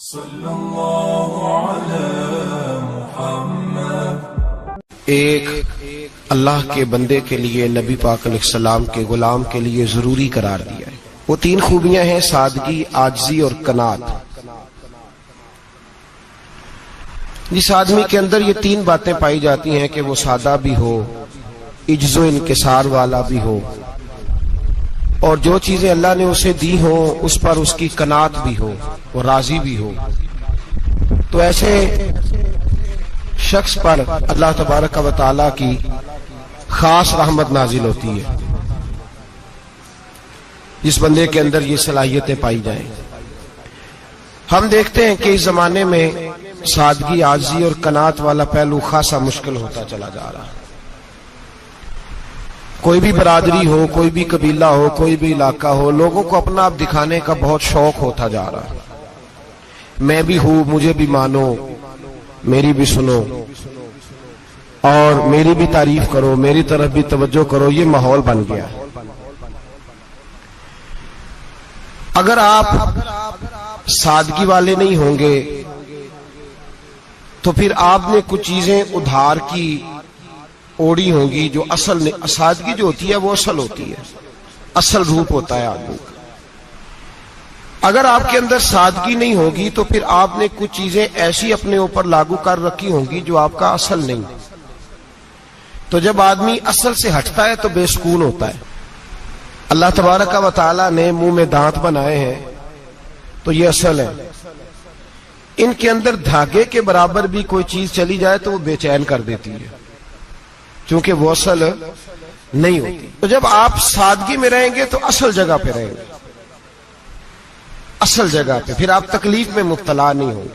صلی اللہ علی محمد۔ ایک اللہ کے بندے کے لیے نبی پاک علیہ السلام کے غلام کے لیے ضروری قرار دیا ہے۔ وہ تین خوبیاں ہیں: سادگی، عاجزی اور قناعت۔ جس آدمی کے اندر یہ تین باتیں پائی جاتی ہیں کہ وہ سادہ بھی ہو، عجز و انکسار والا بھی ہو، اور جو چیزیں اللہ نے اسے دی ہوں اس پر اس کی قناعت بھی ہو، وہ راضی بھی ہو، تو ایسے شخص پر اللہ تبارک و تعالی کی خاص رحمت نازل ہوتی ہے، جس بندے کے اندر یہ صلاحیتیں پائی جائیں۔ ہم دیکھتے ہیں کہ اس زمانے میں سادگی، عاجزی اور قناعت والا پہلو خاصا مشکل ہوتا چلا جا رہا ہے۔ کوئی بھی برادری ہو، کوئی بھی قبیلہ ہو، کوئی بھی علاقہ ہو، لوگوں کو اپنا آپ دکھانے کا بہت شوق ہوتا جا رہا ہے۔ میں بھی ہوں، مجھے بھی مانو، میری بھی سنو، اور میری بھی تعریف کرو، میری طرف بھی توجہ کرو، یہ ماحول بن گیا ہے۔ اگر آپ سادگی والے نہیں ہوں گے تو پھر آپ نے کچھ چیزیں ادھار کی اوڑی ہوں گی جو اصل نہیں۔ سادگی جو ہوتی ہے وہ اصل ہوتی ہے، اصل روپ ہوتا ہے آدمی کا۔ اگر آپ کے اندر سادگی نہیں ہوگی تو پھر آپ نے کچھ چیزیں ایسی اپنے اوپر لاگو کر رکھی ہوں گی جو آپ کا اصل نہیں۔ تو جب آدمی اصل سے ہٹتا ہے تو بے سکون ہوتا ہے۔ اللہ تبارک و تعالی نے منہ میں دانت بنائے ہیں تو یہ اصل ہے۔ ان کے اندر دھاگے کے برابر بھی کوئی چیز چلی جائے تو وہ بے چین کر دیتی ہے، چونکہ وہ اصل نہیں ہوتی۔ تو جب آپ سادگی میں رہیں گے تو اصل جگہ پہ رہیں گے، اصل جگہ پہ، پھر آپ تکلیف میں مبتلا نہیں ہوں گے۔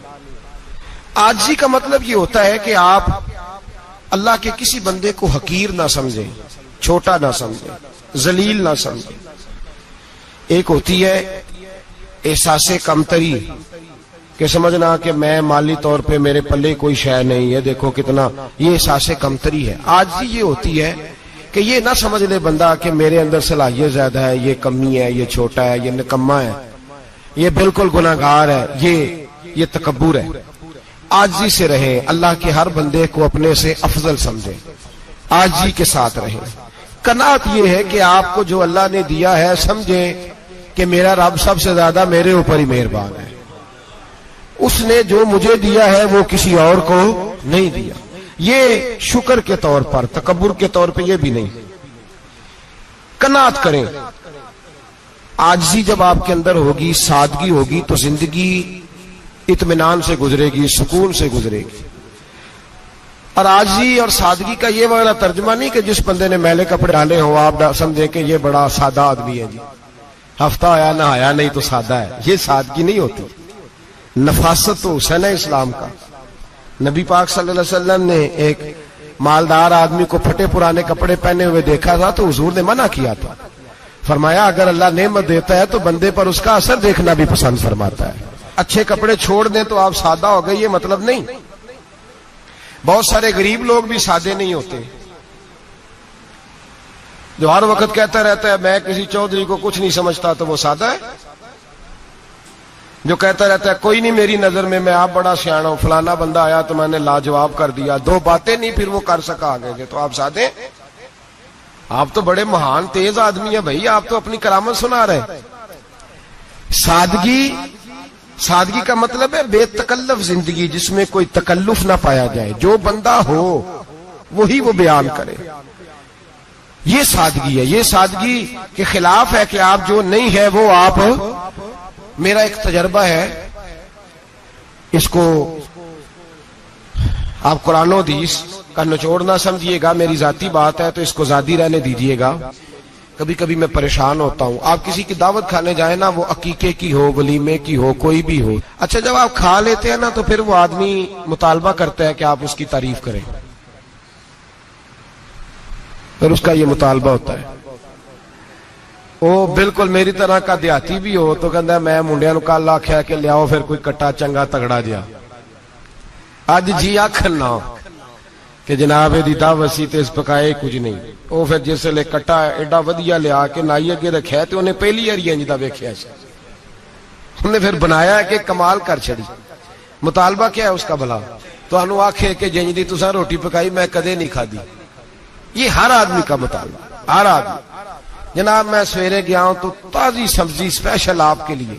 عاجزی کا مطلب یہ ہوتا ہے کہ آپ اللہ کے کسی بندے کو حقیر نہ سمجھیں، چھوٹا نہ سمجھیں، ذلیل نہ سمجھیں۔ ایک ہوتی ہے احساس کمتری، کہ سمجھنا کہ میں مالی طور پہ میرے پلے کوئی شے نہیں ہے، دیکھو کتنا، یہ احساس کمتری ہے۔ عاجزی یہ ہوتی ہے کہ یہ نہ سمجھ لے بندہ کہ میرے اندر صلاحیت زیادہ ہے، یہ کمی ہے، یہ چھوٹا ہے، یہ نکما ہے، یہ بالکل گناہگار ہے، یہ تکبر ہے۔ عاجزی سے رہیں، اللہ کے ہر بندے کو اپنے سے افضل سمجھیں، عاجزی کے ساتھ رہیں۔ قناعت یہ ہے کہ آپ کو جو اللہ نے دیا ہے سمجھیں کہ میرا رب سب سے زیادہ میرے اوپر ہی مہربان ہے، اس نے جو مجھے دیا ہے وہ کسی اور کو نہیں دیا۔ یہ شکر کے طور پر، تکبر کے طور پہ یہ بھی نہیں۔ قناعت کریں۔ عاجزی جب آپ کے اندر ہوگی، سادگی ہوگی، تو زندگی اطمینان سے گزرے گی، سکون سے گزرے گی۔ اور عاجزی اور سادگی کا یہ والا ترجمہ نہیں کہ جس بندے نے میلے کپڑے ڈالے ہوں آپ سمجھیں کہ یہ بڑا سادہ آدمی ہے، جی ہفتہ آیا نہ آیا نہیں تو سادہ ہے۔ یہ سادگی نہیں ہوتی۔ نفاست تو حسن ہے اسلام کا۔ نبی پاک صلی اللہ علیہ وسلم نے ایک مالدار آدمی کو پھٹے پرانے کپڑے پہنے ہوئے دیکھا تھا تو حضور نے منع کیا تھا، فرمایا اگر اللہ نعمت دیتا ہے تو بندے پر اس کا اثر دیکھنا بھی پسند فرماتا ہے۔ اچھے کپڑے چھوڑ دیں تو آپ سادہ ہو گئے، یہ مطلب نہیں۔ بہت سارے غریب لوگ بھی سادے نہیں ہوتے، جو ہر وقت کہتا رہتا ہے میں کسی چودھری کو کچھ نہیں سمجھتا، تو وہ سادہ ہے۔ جو کہتا رہتا ہے کوئی نہیں میری نظر میں آپ بڑا سیانا ہوں، فلانا بندہ آیا تو میں نے لاجواب کر دیا، دو باتیں نہیں پھر وہ کر سکا آگے سے، تو آپ سادے؟ آپ تو بڑے مہان تیز آدمی ہیں بھائی، آپ تو اپنی کرامت سنا رہے۔ سادگی کا مطلب ہے بے تکلف زندگی، جس میں کوئی تکلف نہ پایا جائے، جو بندہ ہو وہی وہ بیان کرے، یہ سادگی ہے۔ یہ سادگی کے خلاف ہے کہ آپ جو نہیں ہے وہ آپ۔ میرا ایک تجربہ ہے، اس کو آپ قرآن و حدیث کا نچوڑ نہ سمجھیے گا، میری ذاتی بات ہے تو اس کو ذاتی رہنے دیجیے گا۔ کبھی کبھی میں پریشان ہوتا ہوں، آپ کسی کی دعوت کھانے جائیں نا، وہ عقیقے کی ہو، ولیمے کی ہو، کوئی بھی ہو، اچھا جب آپ کھا لیتے ہیں نا تو پھر وہ آدمی مطالبہ کرتا ہے کہ آپ اس کی تعریف کریں، پھر اس کا یہ مطالبہ ہوتا ہے۔ وہ بالکل میری طرح کا دیہاتی بھی ہو تو کہتا ہے میں منڈیا نو کل آخیا کہ لیاؤ پھر کوئی کٹا چنگا تگڑا جیا، اج جی آخر نہ کہ جناب دی دعوت سی تے اس پکائے کچھ نہیں۔ وہ پھر جس لے کٹا ایڈا ودیا لیا کے نائی اگے رکھیا تے انہیں پہلی ہری انج دا ویکھیا سی، انہوں نے پھر بنایا کہ کمال کر چھڑی. مطالبہ کیا ہے اس کا بھلا؟ تو انہوں آکھے کہ جنج دی تساں روٹی پکائی میں کدے نہیں کھادی. یہ ہر آدمی کا مطالبہ، ہر آدمی. جناب میں سویرے گیا ہوں تو تازی سبزی اسپیشل آپ کے لیے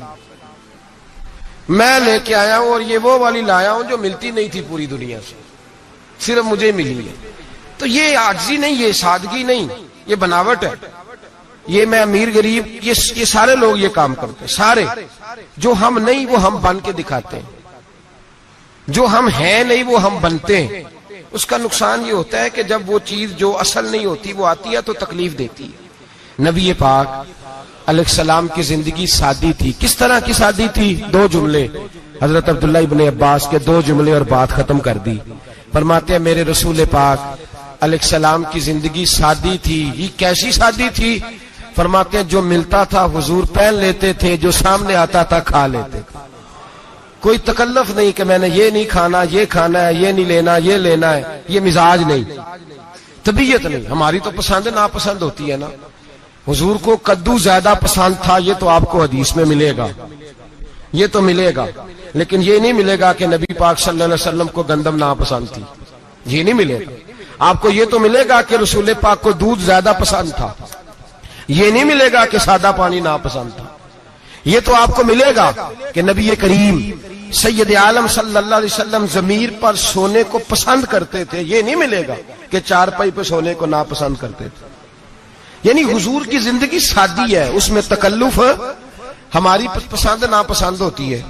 میں لے کے آیا ہوں، اور یہ وہ والی لایا ہوں جو ملتی نہیں تھی پوری دنیا سے، صرف مجھے ملی ہے. تو یہ عاجزی نہیں، یہ سادگی نہیں، یہ بناوٹ ہے. یہ میں امیر غریب یہ سارے لوگ یہ کام کرتے ہیں، سارے. جو ہم نہیں وہ ہم بن کے دکھاتے ہیں، جو ہم ہیں نہیں وہ ہم بنتے ہیں. اس کا نقصان یہ ہوتا ہے کہ جب وہ چیز جو اصل نہیں ہوتی وہ آتی ہے تو تکلیف دیتی ہے. نبی پاک علیہ السلام کی زندگی سادی تھی. کس طرح کی سادی تھی؟ 2 جملے. حضرت عبداللہ ابن عباس کے 2 جملے اور بات ختم کر دی. فرماتے ہیں میرے رسول پاک علیہ السلام کی زندگی سادی تھی. یہ کیسی سادی تھی؟ فرماتے ہیں جو ملتا تھا حضور پہن لیتے تھے، جو سامنے آتا تھا کھا لیتے تھے. کوئی تکلف نہیں کہ میں نے یہ نہیں کھانا، یہ کھانا ہے، یہ نہیں لینا، یہ لینا ہے. یہ مزاج نہیں، طبیعت نہیں. ہماری تو پسند ناپسند ہوتی ہے نا. حضور کو کدو زیادہ پسند تھا، یہ تو آپ کو حدیث میں ملے گا، یہ تو ملے گا. لیکن یہ نہیں ملے گا کہ نبی پاک صلی اللہ علیہ وسلم کو گندم ناپسند تھی. یہ نہیں ملے گا. آپ کو یہ تو ملے گا کہ رسول پاک کو دودھ زیادہ پسند تھا. یہ نہیں ملے گا کہ سادہ پانی ناپسند تھا. یہ تو آپ کو ملے گا کہ نبی کریم سید عالم صلی اللہ علیہ وسلم ضمیر پر سونے کو پسند کرتے تھے. یہ نہیں ملے گا کہ چارپائی پہ سونے کو ناپسند کرتے تھے. یعنی حضور کی زندگی سادی ہے، اس میں تکلف ہماری پسند ناپسند ہوتی ہے،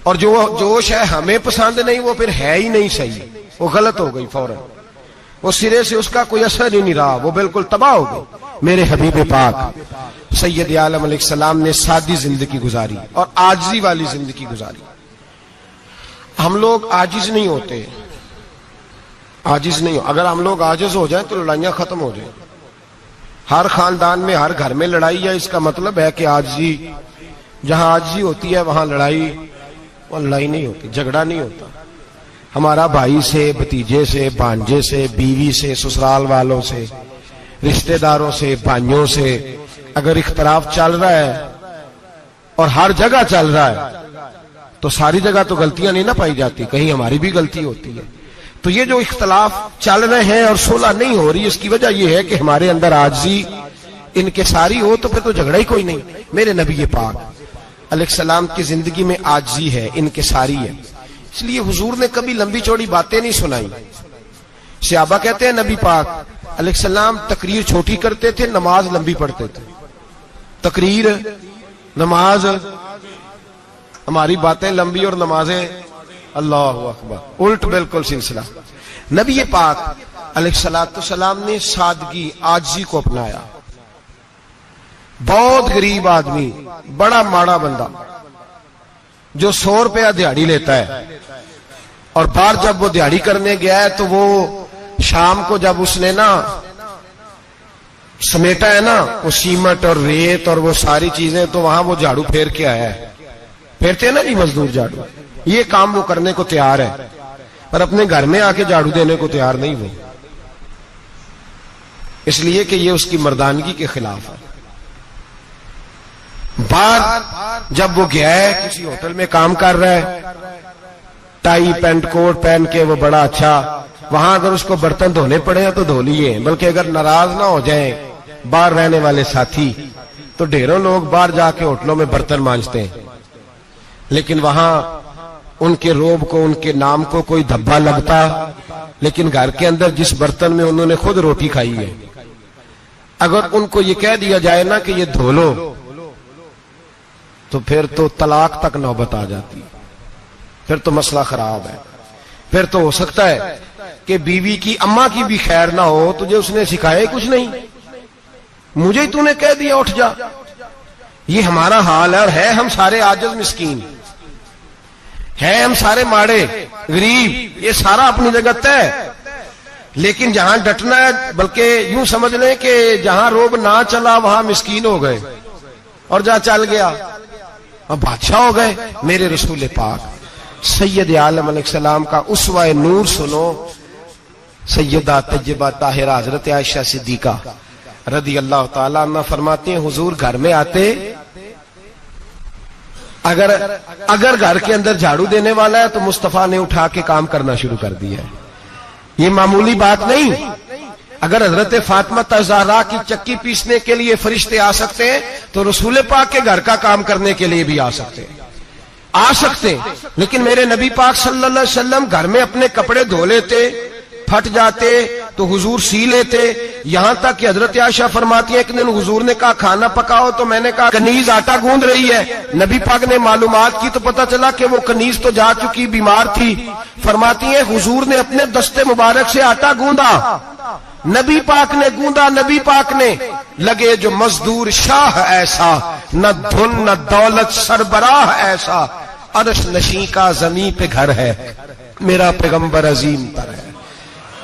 اور جو جوش ہے ہمیں پسند نہیں وہ پھر ہے ہی نہیں صحیح، وہ غلط ہو گئی فوراً. وہ سرے سے اس کا کوئی اثر ہی نہیں رہا، وہ بالکل تباہ ہو گئی. میرے حبیب پاک سید عالم علیہ السلام نے سادی زندگی گزاری اور عاجزی والی زندگی گزاری. ہم لوگ عاجز نہیں ہوتے، عاجز نہیں ہو. اگر ہم لوگ عاجز ہو جائیں تو لڑائیاں ختم ہو جائیں. ہر خاندان میں ہر گھر میں لڑائی ہے. اس کا مطلب ہے کہ عاجزی، جہاں عاجزی ہوتی ہے وہاں لڑائی نہیں ہوتی، جھگڑا نہیں ہوتا. ہمارا بھائی سے، بھتیجے سے، بھانجے سے، بیوی سے، سسرال والوں سے، رشتہ داروں سے، بھائیوں سے اگر اختلاف چل رہا ہے اور ہر جگہ چل رہا ہے تو ساری جگہ تو غلطیاں نہیں نہ پائی جاتی، کہیں ہماری بھی غلطی ہوتی ہے. تو یہ جو اختلاف چل رہے ہیں اور صلح نہیں ہو رہی، اس کی وجہ یہ ہے کہ ہمارے اندر عاجزی انکساری ہو، تو پھر تو جھگڑا ہی کوئی نہیں. میرے نبی پاک علیہ السلام کی زندگی میں عاجزی ہے، انکساری ہے. اس لیے حضور نے کبھی لمبی چوڑی باتیں نہیں سنائی. صحابہ کہتے ہیں نبی پاک علیہ السلام تقریر چھوٹی کرتے تھے، نماز لمبی پڑھتے تھے. تقریر، نماز، ہماری باتیں لمبی اور نمازیں اللہ اکبر الٹ بالکل سلسلہ. نبی پاک علیہ السلام نے سادگی، عاجزی کو اپنایا. بہت غریب آدمی، بڑا ماڑا بندہ جو 100 روپیہ دیہڑی لیتا ہے، اور باہر جب وہ دیہڑی کرنے گیا ہے تو وہ شام کو جب اس نے نا سمیٹا ہے نا وہ سیمٹ اور ریت اور وہ ساری چیزیں، تو وہاں وہ جھاڑو پھیر کے آیا ہے. پھیرتے ہیں نا جی مزدور جھاڑو، یہ کام وہ کرنے کو تیار ہے، پر اپنے گھر میں آ کے جھاڑو دینے کو تیار نہیں ہوئی، اس لیے کہ یہ اس کی مردانگی کے خلاف ہے. باہر جب وہ گیا ہے کسی ہوٹل میں کام کر رہا ہے، ٹائی پینٹ کوٹ پہن کے وہ بڑا اچھا، وہاں اگر اس کو برتن دھونے پڑے تو دھو لیے. بلکہ اگر ناراض نہ ہو جائیں باہر رہنے والے ساتھی تو ڈھیروں لوگ باہر جا کے ہوٹلوں میں برتن مانجتے ہیں، لیکن وہاں ان کے روب کو، ان کے نام کو کوئی دھبا لگتا. لیکن گھر کے اندر جس برتن میں انہوں نے خود روٹی کھائی ہے، اگر ان کو یہ کہہ دیا جائے نا کہ یہ دھو لو، تو پھر تو طلاق تک نوبت آ جاتی، پھر تو مسئلہ خراب ہے. پھر تو ہو سکتا ہے کہ بیوی کی اماں کی بھی خیر نہ ہو، تجھے اس نے سکھایا ہی کچھ نہیں، مجھے ہی تو نے کہہ دیا اٹھ جا. یہ ہمارا حال ہے، اور ہے ہم سارے عاجز مسکین، ہے ہم سارے ماڑے غریب، یہ سارا اپنی جگہ طے. لیکن جہاں ڈٹنا ہے، بلکہ یوں سمجھ لیں کہ جہاں روب نہ چلا وہاں مسکین ہو گئے، اور جہاں چل گیا اب بادشاہ ہو گئے. میرے رسول پاک سید عالم علیہ السلام کا اسوہ نور سنو. سیدہ طیبہ طاہرہ حضرت عائشہ صدیقہ رضی اللہ تعالیٰ عنہ فرماتے ہیں حضور گھر میں آتے اگر گھر کے اندر جھاڑو دینے والا ہے تو مصطفیٰ نے اٹھا کے کام کرنا شروع کر دیا ہے. یہ معمولی بات نہیں. اگر حضرت فاطمہ زہرا کی چکی پیسنے کے لیے فرشتے آ سکتے ہیں تو رسول پاک کے گھر کا کام کرنے کے لیے بھی آ سکتے ہیں. لیکن میرے نبی پاک صلی اللہ علیہ وسلم گھر میں اپنے کپڑے دھو لیتے, پھٹ جاتے تو حضور سی لیتے. یہاں تک کہ حضرت عائشہ فرماتی ہے ایک دن حضور نے کہا کھانا پکاؤ تو میں نے کہا کنیز آٹا گوندھ رہی ہے. نبی پاک نے معلومات کی تو پتہ چلا کہ وہ کنیز تو جا چکی, بیمار تھی. فرماتی ہیں حضور نے اپنے دستے مبارک سے آٹا گوندا, نبی پاک نے گوندا, نبی پاک نے. لگے جو مزدور شاہ ایسا, نہ دھن نہ دولت سربراہ ایسا, عرش نشیں کا زمین پہ گھر ہے, میرا پیغمبر عظیم تر ہے.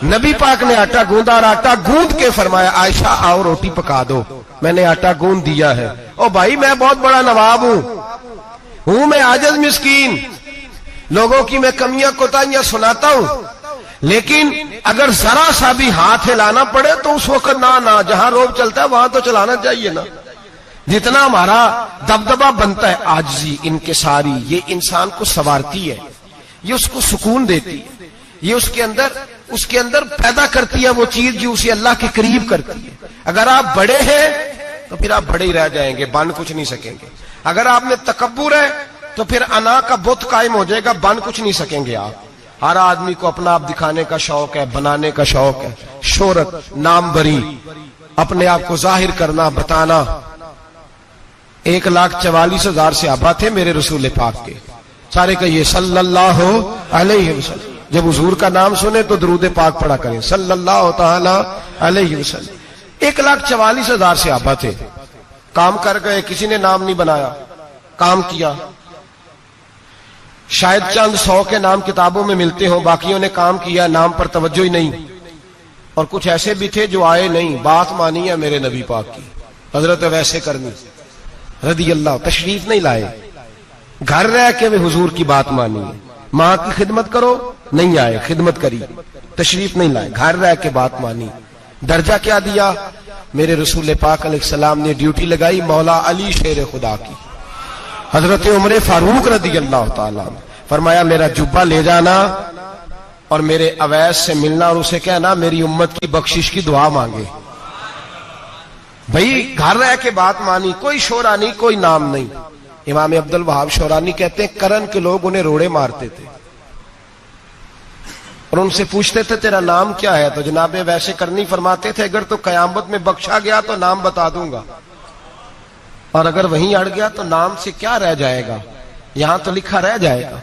نبی پاک نے آٹا گوندا اور آٹا گوند کے فرمایا عائشہ آؤ روٹی پکا دو. میں نے آٹا گوند دیا ہے. او بھائی میں بہت بڑا نواب ہوں میں عاجز مسکین, لوگوں کی میں کمیاں کوتاہیاں سناتا ہوں, لیکن اگر ذرا سا بھی ہاتھ ہلانا پڑے تو اس وقت نہ جہاں روب چلتا ہے وہاں تو چلانا چاہیے نا. جتنا ہمارا دبدبا بنتا ہے عاجزی انکساری, یہ انسان کو سنوارتی ہے, یہ اس کو سکون دیتی ہے, یہ اس کے اندر پیدا کرتی ہے وہ چیز جو اسے اللہ کے قریب کرتی ہے. اگر آپ بڑے ہیں تو پھر آپ بڑے ہی رہ جائیں گے, بن کچھ نہیں سکیں گے. اگر آپ میں تکبر ہے تو پھر انا کا بت قائم ہو جائے گا, بن کچھ نہیں سکیں گے آپ. ہر آدمی کو اپنا آپ دکھانے کا شوق ہے, بنانے کا شوق ہے, شہرت, نام بری, اپنے آپ کو ظاہر کرنا, بتانا. 1,44,000 صحابہ تھے میرے رسول پاک کے, سارے کہیے صلی اللہ علیہ وسلم. جب حضور کا نام سنے تو درود پاک پڑھا کریں صلی اللہ تعالی علیہ وسلم. 1,44,000 صحابہ تھے. کام کر گئے, کسی نے نام نہیں بنایا, کام کیا. شاید چند 100 کے نام کتابوں میں ملتے ہوں, باقیوں نے کام کیا, نام پر توجہ ہی نہیں. اور کچھ ایسے بھی تھے جو آئے نہیں, بات مانی ہے میرے نبی پاک کی. حضرت ویسے کرنی رضی اللہ تشریف نہیں لائے, گھر رہ کے وہ حضور کی بات مانی ہے. ماں کی خدمت کرو, نہیں آئے, خدمت کری, تشریف نہیں لائے, گھر رہ کے بات مانی. درجہ کیا دیا میرے رسول پاک علیہ السلام نے؟ ڈیوٹی لگائی مولا علی شیر خدا کی, حضرت عمر فاروق رضی اللہ تعالیٰ. فرمایا میرا جبہ لے جانا اور میرے اویس سے ملنا اور اسے کہنا میری امت کی بخشش کی دعا مانگے. بھئی گھر رہ کے بات مانی, کوئی شورا نہیں, کوئی نام نہیں. امام عبد الوہاب شورانی کہتے ہیں کرن کے لوگ انہیں روڑے مارتے تھے اور ان سے پوچھتے تھے تیرا نام کیا ہے, تو جناب ویسے کرنی فرماتے تھے اگر تو قیامت میں بخشا گیا تو نام بتا دوں گا, اور اگر وہیں اڑ گیا تو نام سے کیا رہ جائے گا, یہاں تو لکھا رہ جائے گا.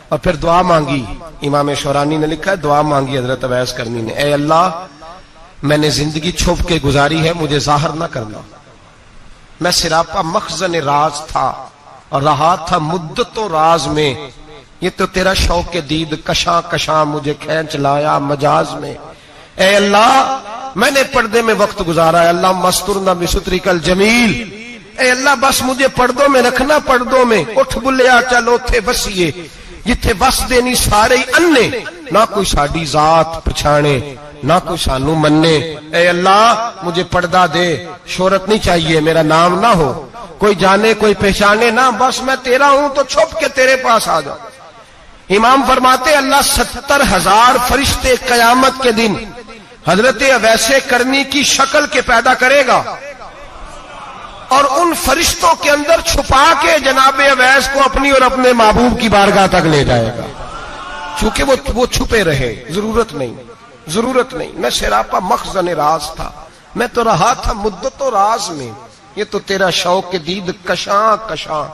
اور پھر دعا مانگی, امام شورانی نے لکھا ہے دعا مانگی حضرت اویس کرنی نے, اے اللہ میں نے زندگی چھپ کے گزاری ہے, مجھے ظاہر نہ کرنا. میں سراپا مخزن راز تھا اور رہا تھا مدتوں راز میں, یہ تو تیرا شوق کے دید کشاں کشاں مجھے کھینچ لایا مجاز میں. اے اللہ میں نے پردے میں وقت گزارا ہے, اللہ مسترنا بستری کل جمیل. اے اللہ بس مجھے پردوں میں رکھنا, پردوں میں. اٹھ بلیا چلو تھے بسیے جتھے بس دینی سارے انے, نہ کوئی ساڈی ذات پچھانے نہ کوئی سانو مننے. اے اللہ مجھے پردہ دے, شہرت نہیں چاہیے, میرا نام نہ ہو, کوئی جانے کوئی پہچانے نہ, بس میں تیرا ہوں تو چھپ کے تیرے پاس آ جاؤ. امام فرماتے اللہ 70,000 فرشتے قیامت کے دن حضرت اویس کرنی کی شکل کے پیدا کرے گا اور ان فرشتوں کے اندر چھپا کے جناب اویس کو اپنی اور اپنے محبوب کی بارگاہ تک لے جائے گا. چونکہ وہ چھپے رہے, ضرورت نہیں. میں سراپا مخزن راز تھا, میں تو رہا تھا مدتوں راز میں, یہ تو تیرا شوق کے دید کشاں کشاں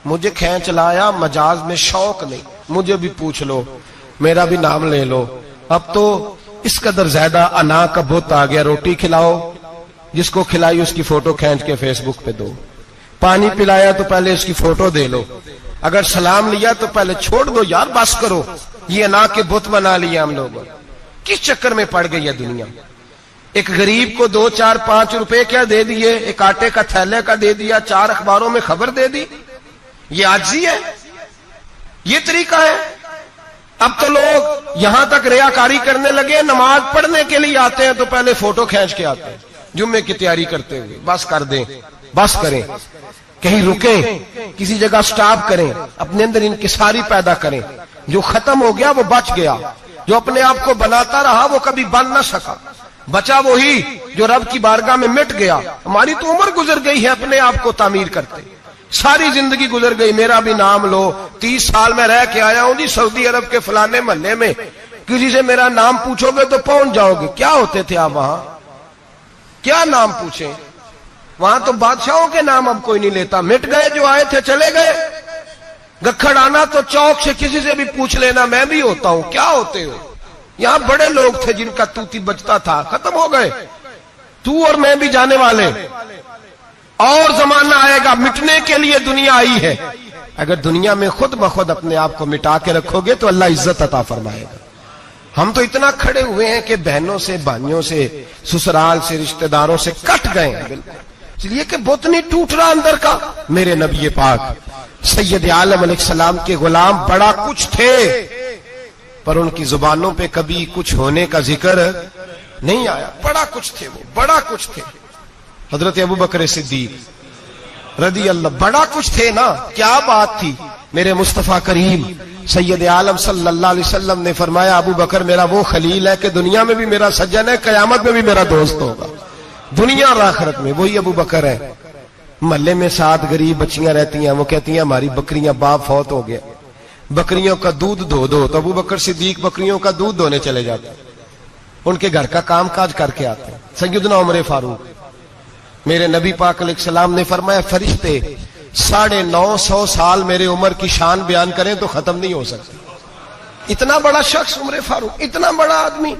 مجھے کھینچ لایا مجاز میں. شوق نہیں, مجھے بھی پوچھ لو, میرا بھی نام لے لو. اب تو اس قدر زیادہ انا کا بت آ گیا, روٹی کھلاؤ, جس کو کھلائی اس کی فوٹو کھینچ کے فیس بک پہ دو, پانی پلایا تو پہلے اس کی فوٹو دے لو, اگر سلام لیا تو پہلے چھوڑ دو یار, بس کرو. یہ انا کے بت بنا لیا ہم لوگوں, کس چکر میں پڑ گئی ہے دنیا. ایک غریب کو 2, 4, 5 روپے کیا دے دیے, ایک آٹے کا تھیلے کا دے دیا, 4 اخباروں میں خبر دے دی, یہ عاجزی ہے, یہ طریقہ ہے. اب تو لوگ یہاں تک ریاکاری کرنے لگے, نماز پڑھنے کے لیے آتے ہیں تو پہلے فوٹو کھینچ کے آتے ہیں, جمعے کی تیاری کرتے ہوئے. بس کر دیں, بس کریں. کہیں رکیں، کسی جگہ سٹاپ کریں، اپنے اندر انکساری پیدا کریں. جو ختم ہو گیا وہ بچ گیا، جو اپنے آپ کو بناتا رہا وہ کبھی بن نہ سکا. بچا وہی جو رب کی بارگاہ میں مٹ گیا. ہماری تو عمر گزر گئی ہے اپنے آپ کو تعمیر کرتے، ساری زندگی گزر گئی. میرا بھی نام لو، 30 سال میں رہ کے آیا ہوں جی سعودی عرب کے فلانے محلے میں، کسی سے میرا نام پوچھو گے تو پہنچ جاؤ گے. کیا ہوتے تھے آپ وہاں؟ کیا نام پوچھیں؟ وہاں تو بادشاہوں کے نام اب کوئی نہیں لیتا، مٹ گئے، جو آئے تھے چلے گئے. گکھڑ آنا تو چوک سے کسی سے بھی پوچھ لینا، میں بھی ہوتا ہوں. کیا ہوتے ہو؟ یہاں بڑے لوگ تھے جن کا توتی بچتا تھا، ختم ہو گئے. تو اور میں بھی جانے والے. اور زمانہ آئے گا، مٹنے کے لیے دنیا آئی ہے. اگر دنیا میں خود بخود اپنے آپ کو مٹا کے رکھو گے تو اللہ عزت عطا فرمائے گا. ہم تو اتنا کھڑے ہوئے ہیں کہ بہنوں سے، بھائیوں سے، سسرال سے، رشتہ داروں سے کٹ گئے ہیں بالکل، اس لیے کہ بت نہیں ٹوٹ رہا اندر کا. میرے نبی پاک سید عالم علیہ السلام کے غلام بڑا کچھ تھے، پر ان کی زبانوں پہ کبھی کچھ ہونے کا ذکر نہیں آیا. بڑا کچھ تھے وہ، بڑا کچھ تھے. حضرت ابو بکر صدیق رضی اللہ، بڑا کچھ تھے نا. کیا بات تھی. میرے مصطفیٰ کریم سید عالم صلی اللہ علیہ وسلم نے فرمایا ابو بکر میرا وہ خلیل ہے کہ دنیا میں بھی میرا سجن ہے، قیامت میں بھی میرا دوست ہوگا. دنیا اور آخرت میں وہی ابو بکر ہے. محلے میں 7 غریب بچیاں رہتی ہیں، وہ کہتی ہیں ہماری بکریاں، باپ فوت ہو گیا، بکریوں کا دودھ دھو دو. تو ابو بکر صدیق بکریوں کا دودھ دھونے چلے جاتے ہیں، ان کے گھر کا کام کاج کر کے آتے ہیں. سیدنا عمر فاروق، میرے نبی پاک علیہ السلام نے فرمایا فرشتے 950 سال میرے عمر کی شان بیان کریں تو ختم نہیں ہو سکتی. اتنا بڑا شخص عمر فاروق، اتنا بڑا آدمی.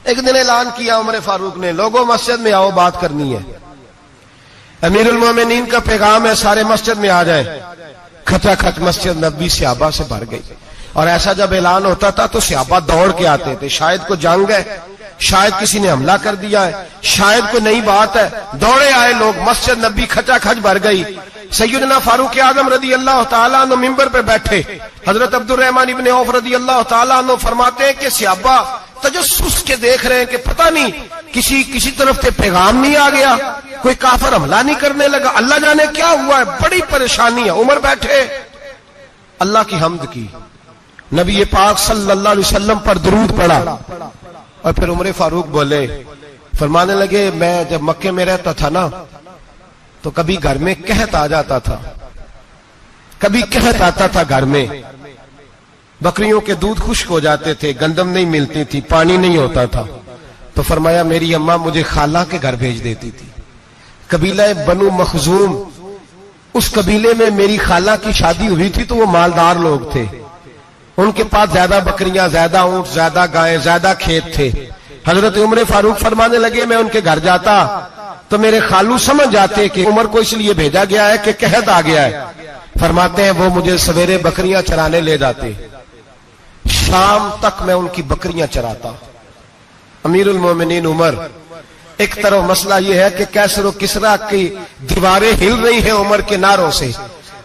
ایک دن اعلان کیا عمر فاروق نے، لوگوں مسجد میں آؤ، بات کرنی ہے. امیر المومنین کا پیغام ہے، سارے مسجد میں آ جائیں. کھچا کھچ مسجد نبوی صحابہ سے بھر گئی. اور ایسا جب اعلان ہوتا تھا تو صحابہ دوڑ کے آتے تھے، شاید کو جنگ ہے، شاید کسی نے حملہ کر دیا ہے، شاید کوئی نئی بات ہے. دوڑے آئے لوگ، مسجد نبی کھچا کھچ بھر گئی. سیدنا فاروق اعظم رضی اللہ تعالیٰ عنہ ممبر پہ بیٹھے. حضرت عبد الرحمن ابن عوف رضی اللہ تعالیٰ عنہ فرماتے ہیں کہ صحابہ تجسس کے دیکھ رہے ہیں کہ پتہ نہیں کسی طرف سے پیغام نہیں آ گیا، کوئی کافر حملہ نہیں کرنے لگا، اللہ جانے کیا ہوا ہے، بڑی پریشانی ہے. عمر بیٹھے، اللہ کی حمد کی، نبی پاک صلی اللہ علیہ وسلم پر درود پڑھا، اور پھر عمر فاروق بولے، فرمانے لگے میں جب مکے میں رہتا تھا نا تو کبھی گھر میں قحط آ جاتا تھا، کبھی قحط آتا تھا گھر میں، بکریوں کے دودھ خشک ہو جاتے تھے، گندم نہیں ملتی تھی، پانی نہیں ہوتا تھا. تو فرمایا میری اماں مجھے خالہ کے گھر بھیج دیتی تھی. قبیلہ بنو مخزوم، اس قبیلے میں میری خالہ کی شادی ہوئی تھی تو وہ مالدار لوگ تھے، ان کے پاس زیادہ بکریاں، زیادہ اونٹ، زیادہ گائیں، زیادہ کھیت تھے. حضرت عمر فاروق فرمانے لگے میں ان کے گھر جاتا تو میرے خالو سمجھ جاتے کہ عمر کو اس لیے بھیجا گیا ہے کہ قحط آ گیا ہے. فرماتے ہیں وہ مجھے سویرے بکریاں چرانے لے جاتے، شام تک میں ان کی بکریاں چراتا. امیر المومنین عمر، ایک طرف مسئلہ یہ ہے کہ کیسر و کسرا کی دیواریں ہل رہی ہیں عمر کے نعروں سے،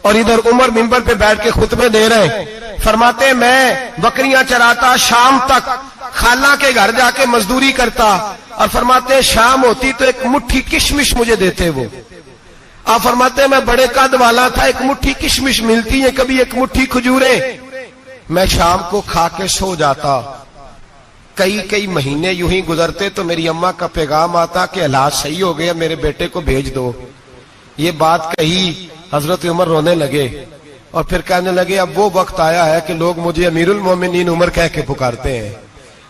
اور ادھر عمر منبر پہ بیٹھ کے خطبے دے رہے ہیں. فرماتے ہیں میں بکریاں چراتا، شام تک خالہ کے گھر جا کے مزدوری کرتا، اور فرماتے ہیں شام ہوتی تو ایک مٹھی کشمش مجھے دیتے وہ. آپ فرماتے ہیں میں بڑے قد والا تھا، ایک مٹھی کشمش ملتی ہے، کبھی ایک مٹھی کھجوریں، میں شام کو کھا کے سو جاتا. کئی مہینے یوں ہی گزرتے تو میری اماں کا پیغام آتا کہ حالات صحیح ہو گیا، میرے بیٹے کو بھیج دو. یہ بات کہی، حضرت عمر رونے لگے اور پھر کہنے لگے اب وہ وقت آیا ہے کہ لوگ مجھے امیر المومنین عمر کہہ کے پکارتے ہیں.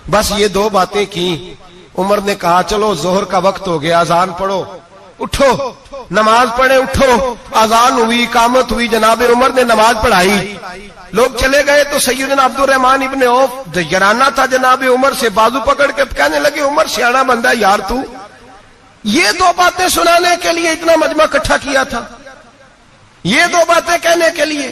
بس یہ 2 باتیں کی. عمر نے کہا چلو ظہر کا وقت ہو گیا، اذان پڑھو، اٹھو نماز پڑھے، اٹھو. اذان ہوئی، اقامت ہوئی، جناب عمر نے نماز پڑھائی، لوگ چلے گئے تو سیدنا عبد الرحمن ابن عوف جرانہ تھا جناب عمر سے، بازو پکڑ کے کہنے لگے عمر سیاڑا بندہ یار تو یہ 2 باتیں سنانے کے لیے اتنا مجمع اکٹھا کیا تھا، یہ 2 باتیں کہنے کے لیے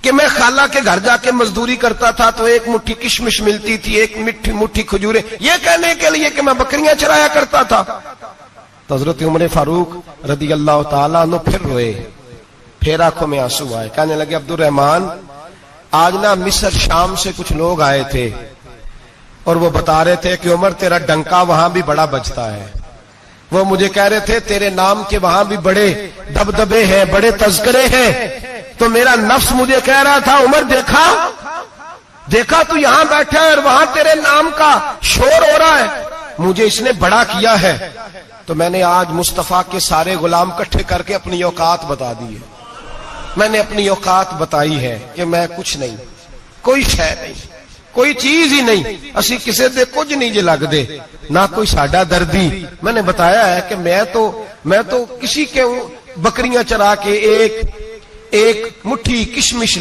کہ میں خالہ کے گھر جا کے مزدوری کرتا تھا تو ایک مٹھی کشمش ملتی تھی، ایک مٹھی کھجوریں، یہ کہنے کے لیے کہ میں بکریاں چرایا کرتا تھا. تو حضرت عمر فاروق رضی اللہ تعالیٰ عنہ پھر روئے، پھر آنکھوں میں آنسو آئے. کہنے لگے عبد الرحمن آج نا مصر شام سے کچھ لوگ آئے تھے اور وہ بتا رہے تھے کہ عمر تیرا ڈنکا وہاں بھی بڑا بجتا ہے. وہ مجھے کہہ رہے تھے تیرے نام کے وہاں بھی بڑے دبدبے ہیں، بڑے تذکرے ہیں. تو میرا نفس مجھے کہہ رہا تھا عمر دیکھا تو یہاں بیٹھا ہے اور وہاں تیرے نام کا شور ہو رہا ہے، مجھے اس نے بڑا کیا ہے. تو میں نے آج مصطفیٰ کے سارے غلام اکٹھے کر کے اپنی اوقات بتا دی ہے. میں نے اپنی اوقات بتائی ہے کہ میں کچھ نہیں، کوئی شے نہیں، کوئی چیز ہی نہیں. اسی کسے دے کچھ نہیں جے لگ دے، نہ کوئی ساڈا دردی. میں نے بتایا ہے کہ میں تو کسی کے بکریاں چرا کے ایک مٹھی کشمش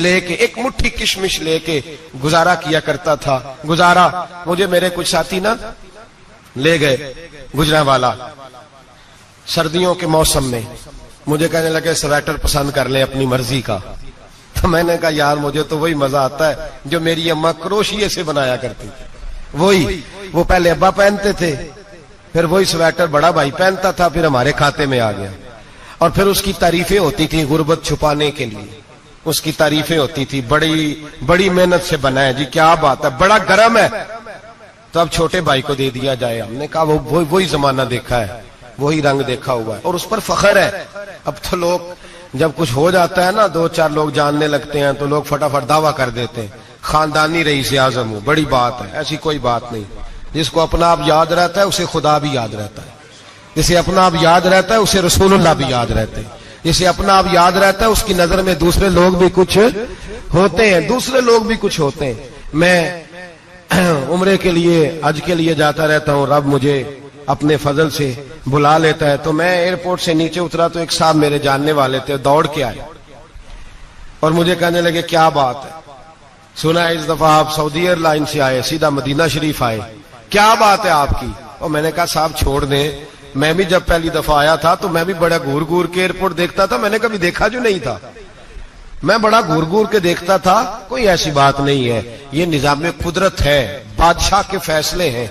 لے کے گزارا کیا کرتا تھا. مجھے میرے کچھ ساتھی نا لے گئے گجرانوالا سردیوں کے موسم میں. مجھے کہنے لگے سویٹر پسند کر لیں اپنی مرضی کا. تو میں نے کہا یار مجھے تو وہی مزہ آتا ہے جو میری اماں کروشیے سے بنایا کرتی تھی. وہ پہلے ابا پہنتے تھے، پھر وہی سویٹر بڑا بھائی پہنتا تھا، پھر ہمارے کھاتے میں آ گیا. اور پھر اس کی تعریفیں ہوتی تھی غربت چھپانے کے لیے. اس کی تعریفیں ہوتی تھی بڑی محنت سے بنا ہے جی، کیا بات ہے، بڑا گرم ہے. تو اب چھوٹے بھائی کو دے دیا جائے. ہم نے کہا وہی زمانہ دیکھا ہے، وہی رنگ دیکھا ہوا ہے اور اس پر فخر ہے. اب تو لوگ جب کچھ ہو جاتا ہے نا، 2-4 لوگ جاننے لگتے ہیں تو لوگ فٹافٹ دعویٰ کر دیتے ہیں خاندانی رئیس اعظم ہوں، بڑی بات ہے. ایسی کوئی بات نہیں. جس کو اپنا آپ یاد رہتا ہے اسے خدا بھی یاد رہتا ہے. جسے اپنا آپ یاد رہتا ہے اسے رسول اللہ بھی یاد رہتے ہیں. جسے اپنا آپ یاد رہتا ہے اس کی نظر میں دوسرے لوگ بھی کچھ ہوتے ہیں. میں عمرے کے لیے حج کے لیے جاتا رہتا ہوں. رب مجھے اپنے فضل سے بلا لیتا ہے. تو میں ایئرپورٹ سے نیچے اترا تو ایک صاحب میرے جاننے والے تھے، دوڑ کے آئے اور مجھے کہنے لگے کیا بات ہے، سنا ہے اس دفعہ آپ سعودی ایئر لائن سے آئے، سیدھا مدینہ شریف آئے، کیا بات ہے آپ کی. اور میں نے کہا صاحب چھوڑ دیں، میں بھی جب پہلی دفعہ آیا تھا تو میں بھی بڑا گور کے ایئرپورٹ دیکھتا تھا. میں نے کبھی دیکھا جو نہیں تھا، میں بڑا گور کے دیکھتا تھا. کوئی ایسی بات نہیں ہے، یہ نظام قدرت ہے، بادشاہ کے فیصلے ہیں.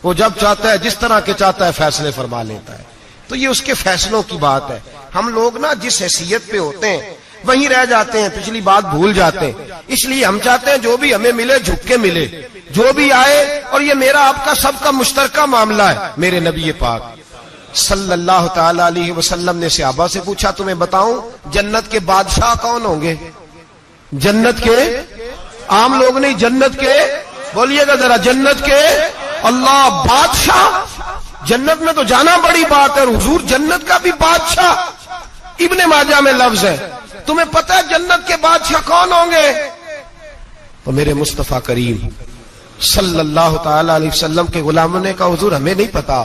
وہ جب چاہتا ہے جس طرح کے چاہتا ہے فیصلے فرما لیتا ہے. تو یہ اس کے فیصلوں کی بات ہے. ہم لوگ نا جس حیثیت پہ ہوتے ہیں وہیں رہ جاتے ہیں، پچھلی بات بھول جاتے ہیں. اس لیے ہم چاہتے ہیں جو بھی ہمیں ملے جھک کے ملے، جو بھی آئے. اور یہ میرا آپ کا سب کا مشترکہ معاملہ ہے. میرے نبی پاک صلی اللہ تعالی علیہ وسلم نے صحابہ سے پوچھا تمہیں بتاؤں جنت کے بادشاہ کون ہوں گے؟ جنت کے عام لوگ نہیں، جنت کے، بولیے گا ذرا، جنت کے اللہ بادشاہ. جنت میں تو جانا بڑی بات ہے، حضور جنت کا بھی بادشاہ. ابن ماجہ میں لفظ ہے. تمہیں پتہ ہے جنت کے بادشاہ کون ہوں گے؟ تو میرے مصطفیٰ کریم صلی اللہ تعالی علیہ وسلم کے غلاموں نے کہا حضور ہمیں نہیں پتا.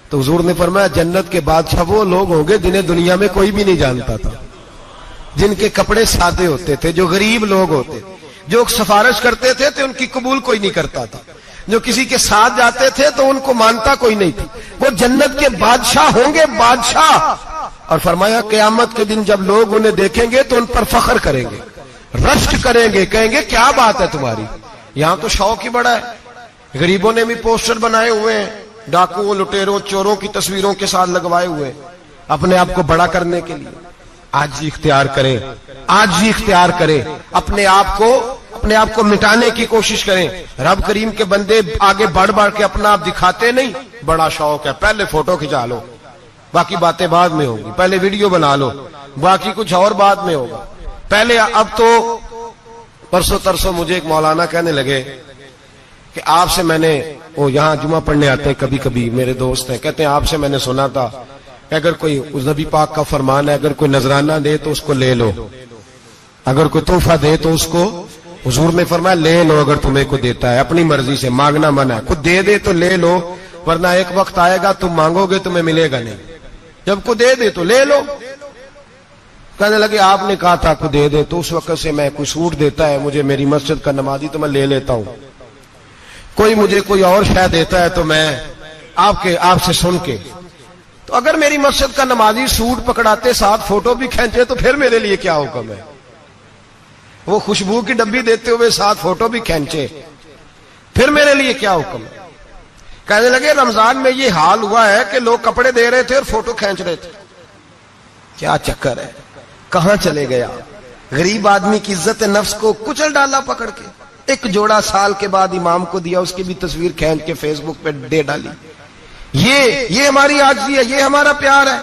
تو حضور نے فرمایا جنت کے بادشاہ وہ لوگ ہوں گے جنہیں دنیا میں کوئی بھی نہیں جانتا تھا، جن کے کپڑے سادے ہوتے تھے، جو غریب لوگ ہوتے، جو سفارش کرتے تھے تو ان کی قبول کوئی نہیں کرتا تھا، جو کسی کے ساتھ جاتے تھے تو ان کو مانتا کوئی نہیں تھا. وہ جنت کے بادشاہ ہوں گے، بادشاہ. اور فرمایا قیامت کے دن جب لوگ انہیں دیکھیں گے تو ان پر فخر کریں گے، رشک کریں گے، کہیں گے کیا بات ہے تمہاری. یہاں تو شوق ہی بڑا ہے. غریبوں نے بھی پوسٹر بنائے ہوئے ہیں، ڈاکوؤں، لٹیروں، چوروں کی تصویروں کے ساتھ لگوائے ہوئے اپنے آپ کو بڑا کرنے کے لیے. آجزی اختیار کریں، آجزی اختیار کریں، اپنے آپ کو مٹانے کی کوشش کریں. رب کریم کے بندے آگے بڑھ کے اپنا آپ دکھاتے نہیں. بڑا شوق ہے، پہلے فوٹو کھچا لو، باقی باتیں بعد میں ہوگی. پہلے ویڈیو بنا لو، باقی کچھ اور بعد میں ہوگا. پہلے اب تو پرسوں ترسوں مجھے ایک مولانا کہنے لگے کہ آپ سے میں نے، وہ یہاں جمعہ پڑھنے آتے ہیں کبھی کبھی، میرے دوست ہیں، کہتے ہیں آپ سے میں نے سنا تھا کہ اگر کوئی اس نبی پاک کا فرمان ہے اگر کوئی نذرانہ دے تو اس کو لے لو، اگر کوئی تحفہ دے تو اس کو، حضور نے فرمایا لے لو اگر تمہیں کو دیتا ہے، اپنی مرضی سے، مانگنا منع ہے. خود دے تو لے لو، ورنہ ایک وقت آئے گا تم مانگو گے تمہیں ملے گا نہیں. جب کو دے تو لے لو. کہنے لگے آپ نے کہا تھا کو دے تو اس وقت سے میں کوئی سوٹ دیتا ہے مجھے میری مسجد کا نمازی تو میں لے لیتا ہوں، کوئی مجھے کوئی اور شے دیتا ہے تو میں آپ سے سن کے. تو اگر میری مسجد کا نمازی سوٹ پکڑاتے ساتھ فوٹو بھی کھینچے تو پھر میرے لیے کیا حکم ہے؟ وہ خوشبو کی ڈبی دیتے ہوئے ساتھ فوٹو بھی کھینچے، پھر میرے لیے کیا حکم ہے؟ کہنے لگے رمضان میں یہ حال ہوا ہے کہ لوگ کپڑے دے رہے تھے اور فوٹو کھینچ رہے تھے. کیا چکر ہے، کہاں چلے گیا؟ غریب آدمی کی عزت نفس کو کچل ڈالا پکڑ کے. ایک جوڑا سال کے بعد امام کو دیا، اس کی بھی تصویر کھینچ کے فیس بک پہ دے ڈالی. یہ ہماری عاجزی ہے، یہ ہمارا پیار ہے،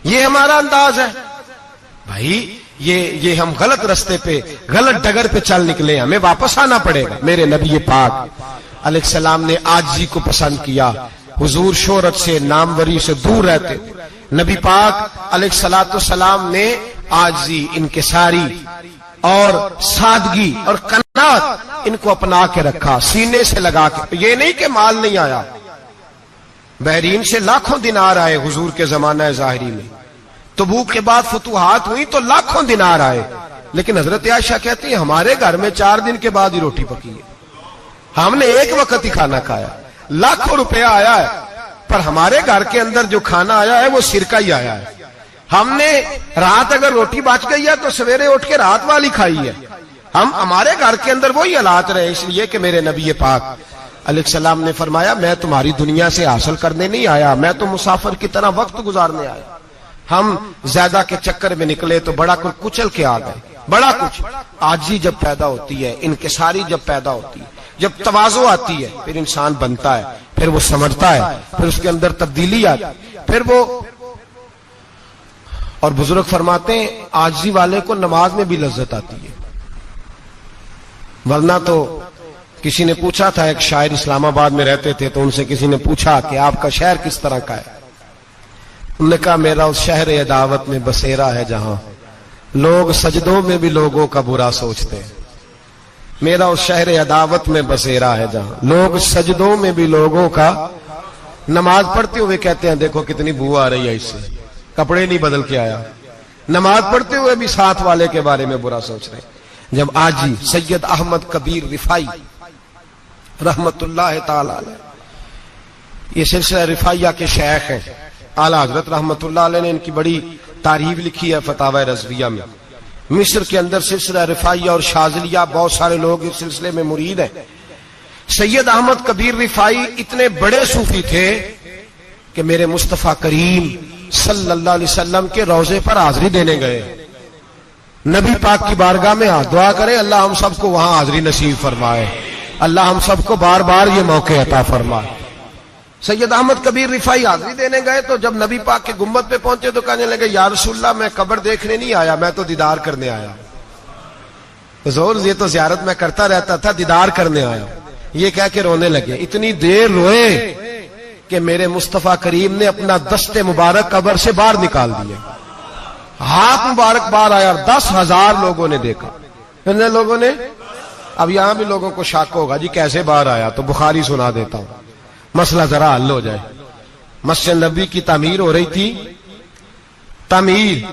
یہ ہمارا انداز ہے۔ بھائی یہ ہم غلط رستے پہ، غلط ڈگر پہ چل نکلے، ہمیں واپس آنا پڑے گا۔ میرے نبی پاک علیہ السلام نے عاجزی کو پسند کیا۔ حضور شہرت سے، ناموری سے دور رہتے۔ نبی پاک علیہ السلام نے عاجزی، انکساری اور سادگی اور قناعت ان کو اپنا کے رکھا، سینے سے لگا کے۔ یہ نہیں کہ مال نہیں آیا، بحرین سے لاکھوں دینار آئے حضور کے زمانہ ظاہری میں، تبوک کے بعد فتوحات ہوئی تو لاکھوں دینار آئے، لیکن حضرت عائشہ کہتی ہیں ہمارے گھر میں 4 دن کے بعد ہی روٹی پکی ہے، ہم نے ایک وقت ہی کھانا کھایا، لاکھوں روپیہ آیا ہے، پر ہمارے گھر کے اندر جو کھانا آیا ہے وہ سرکہ ہی آیا ہے۔ ہم نے رات اگر روٹی بچ گئی ہے تو سویرے اٹھ کے رات والی کھائی ہے۔ ہمارے گھر کے اندر وہی حالات رہے، اس لیے کہ میرے نبی پاک علیہ السلام نے فرمایا میں تمہاری دنیا سے حاصل کرنے نہیں آیا، میں تو مسافر کی طرح وقت گزارنے آیا۔ ہم زیادہ کے چکر میں نکلے تو بڑا کچھ کچل کے آ گئے، بڑا کچھ۔ عاجزی جب پیدا ہوتی ہے، انکساری جب پیدا ہوتی ہے، جب تواضع آتی ہے، پھر انسان بنتا ہے، پھر وہ سمجھتا ہے، پھر اس کے اندر تبدیلی آتی ہے، پھر وہ۔ اور بزرگ فرماتے ہیں عاجزی والے کو نماز میں بھی لذت آتی ہے، ورنہ تو کسی نے پوچھا تھا، ایک شاعر اسلام آباد میں رہتے تھے، تو ان سے کسی نے پوچھا کہ آپ کا شہر کس طرح کا ہے؟ انہوں نے کہا میرا اس شہر عداوت میں بسیرا ہے جہاں لوگ سجدوں میں بھی لوگوں کا برا سوچتے ہیں۔ میرا اس شہر عداوت میں بسیرا ہے جہاں لوگ سجدوں میں بھی لوگوں کا، نماز پڑھتے ہوئے کہتے ہیں دیکھو کتنی بو آ رہی ہے اس سے، کپڑے نہیں بدل کے آیا، نماز پڑھتے ہوئے بھی ساتھ والے کے بارے میں برا سوچ رہے ہیں۔ جب آجی سید احمد کبیر رفاعی رحمت اللہ تعالی علیہ، یہ سلسلہ رفاعیہ کے شیخ ہیں، اعلیٰ حضرت رحمت اللہ علیہ نے ان کی بڑی تعریف لکھی ہے فتاوی رضویہ میں۔ مصر کے اندر سلسلہ رفاعیہ اور شاذلیہ بہت سارے لوگ اس سلسلے میں مرید ہیں۔ سید احمد کبیر رفاعی اتنے بڑے صوفی تھے کہ میرے مصطفیٰ کریم صلی اللہ علیہ وسلم کے روضے پر حاضری دینے گئے، نبی پاک کی بارگاہ میں دعا کریں اللہ ہم سب کو وہاں حاضری نصیب فرمائے، اللہ ہم سب کو بار بار یہ موقع عطا فرمائے۔ سید احمد کبیر رفاعی حاضری دینے گئے تو جب نبی پاک کے گنبد پہ پہنچے تو کہنے لگے یا رسول اللہ میں قبر دیکھنے نہیں آیا، میں تو دیدار کرنے آیا۔ حضور یہ تو زیارت میں کرتا رہتا تھا، دیدار کرنے آیا۔ یہ کہہ کے رونے لگے، اتنی دیر روئے کہ میرے مصطفیٰ کریم نے اپنا دست مبارک قبر سے باہر نکال دیا، ہاتھ مبارک باہر آیا، 10,000 لوگوں نے دیکھا۔ کتنے لوگوں نے؟ اب یہاں بھی لوگوں کو شک ہوگا جی کیسے باہر آیا، تو بخاری سنا دیتا ہوں، مسئلہ ذرا حل ہو جائے۔ مسجد نبی کی تعمیر ہو رہی تھی، تعمیر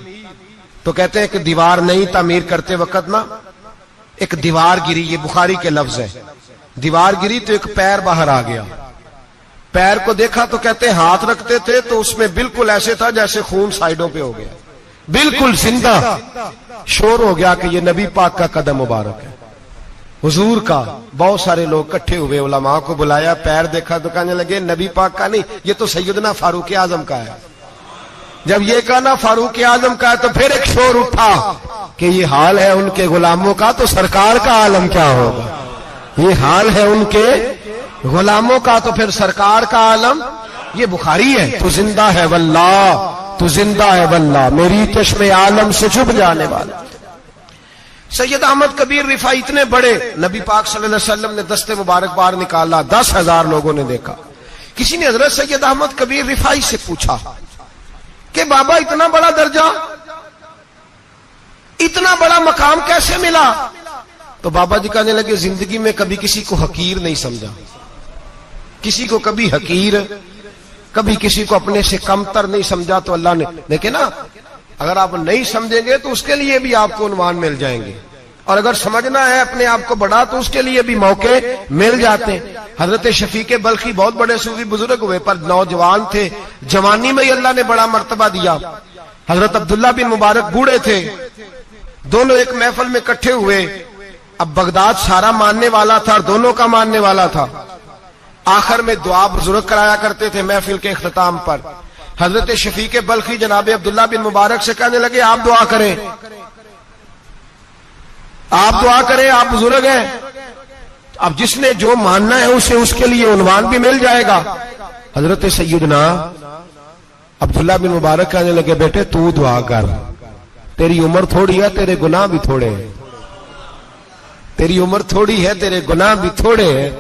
تو کہتے ہیں کہ دیوار نہیں، تعمیر کرتے وقت نا ایک دیوار گری، یہ بخاری کے لفظ ہے، دیوار گری تو ایک پیر باہر آ گیا، پیر کو دیکھا تو کہتے ہیں ہاتھ رکھتے تھے تو اس میں بالکل ایسے تھا جیسے خون سائیڈوں پہ ہو گیا، بالکل زندہ۔ شور ہو گیا کہ یہ نبی پاک کا قدم مبارک ہے، حضور کا۔ بہت سارے لوگ کٹھے ہوئے، علماء کو بلایا، پیر دیکھا تو کہنے لگے نبی پاک کا نہیں، یہ تو سیدنا فاروق اعظم کا ہے۔ جب یہ کہا نا فاروق اعظم کا ہے تو پھر ایک شور اٹھا کہ یہ حال ہے ان کے غلاموں کا تو سرکار کا عالم کیا ہوگا، یہ حال ہے ان کے غلاموں کا تو پھر سرکار کا عالم۔ یہ بخاری ہے، تو زندہ ہے واللہ، تو زندہ ہے واللہ، میری چشم عالم سے چھپ جانے والا۔ سید احمد کبیر رفاعی اتنے بڑے، نبی پاک صلی اللہ علیہ وسلم نے دست مبارک باہر نکالا، 10,000 لوگوں نے دیکھا۔ کسی نے حضرت سید احمد کبیر رفاعی سے پوچھا کہ بابا اتنا بڑا درجہ، اتنا بڑا مقام کیسے ملا؟ تو بابا جی کہنے لگے زندگی میں کبھی کسی کو حقیر نہیں سمجھا، کسی کو کبھی حقیر، کبھی کسی کو اپنے سے کمتر نہیں سمجھا، تو اللہ نے دیکھے نا، اگر آپ نہیں سمجھیں گے تو اس کے لیے بھی آپ کو عنوان مل جائیں گے، اور اگر سمجھنا ہے اپنے آپ کو بڑا تو اس کے لیے بھی موقع مل جاتے ہیں۔ حضرت شفیق بلخی بہت بڑے صوفی بزرگ ہوئے پر نوجوان تھے، جوانی میں ہی اللہ نے بڑا مرتبہ دیا۔ حضرت عبداللہ بن مبارک بوڑھے تھے، دونوں ایک محفل میں اکٹھے ہوئے۔ اب بغداد سارا ماننے والا تھا اور دونوں کا ماننے والا تھا۔ آخر میں دعا بزرگ کرایا کرتے تھے محفل کے اختتام پر۔ حضرت شفیق بلخی جناب عبداللہ بن مبارک سے کہنے لگے آپ دعا کریں، آپ دعا کریں، آپ بزرگ ہیں، اب جس نے جو ماننا ہے اسے اس کے لیے عنوان بھی مل جائے گا۔ حضرت سیدنا عبداللہ بن مبارک کہنے لگے بیٹے تو دعا کر، تیری عمر تھوڑی ہے، تیرے گناہ بھی تھوڑے ہیں، تیری عمر تھوڑی ہے، تیرے گناہ بھی تھوڑے ہیں۔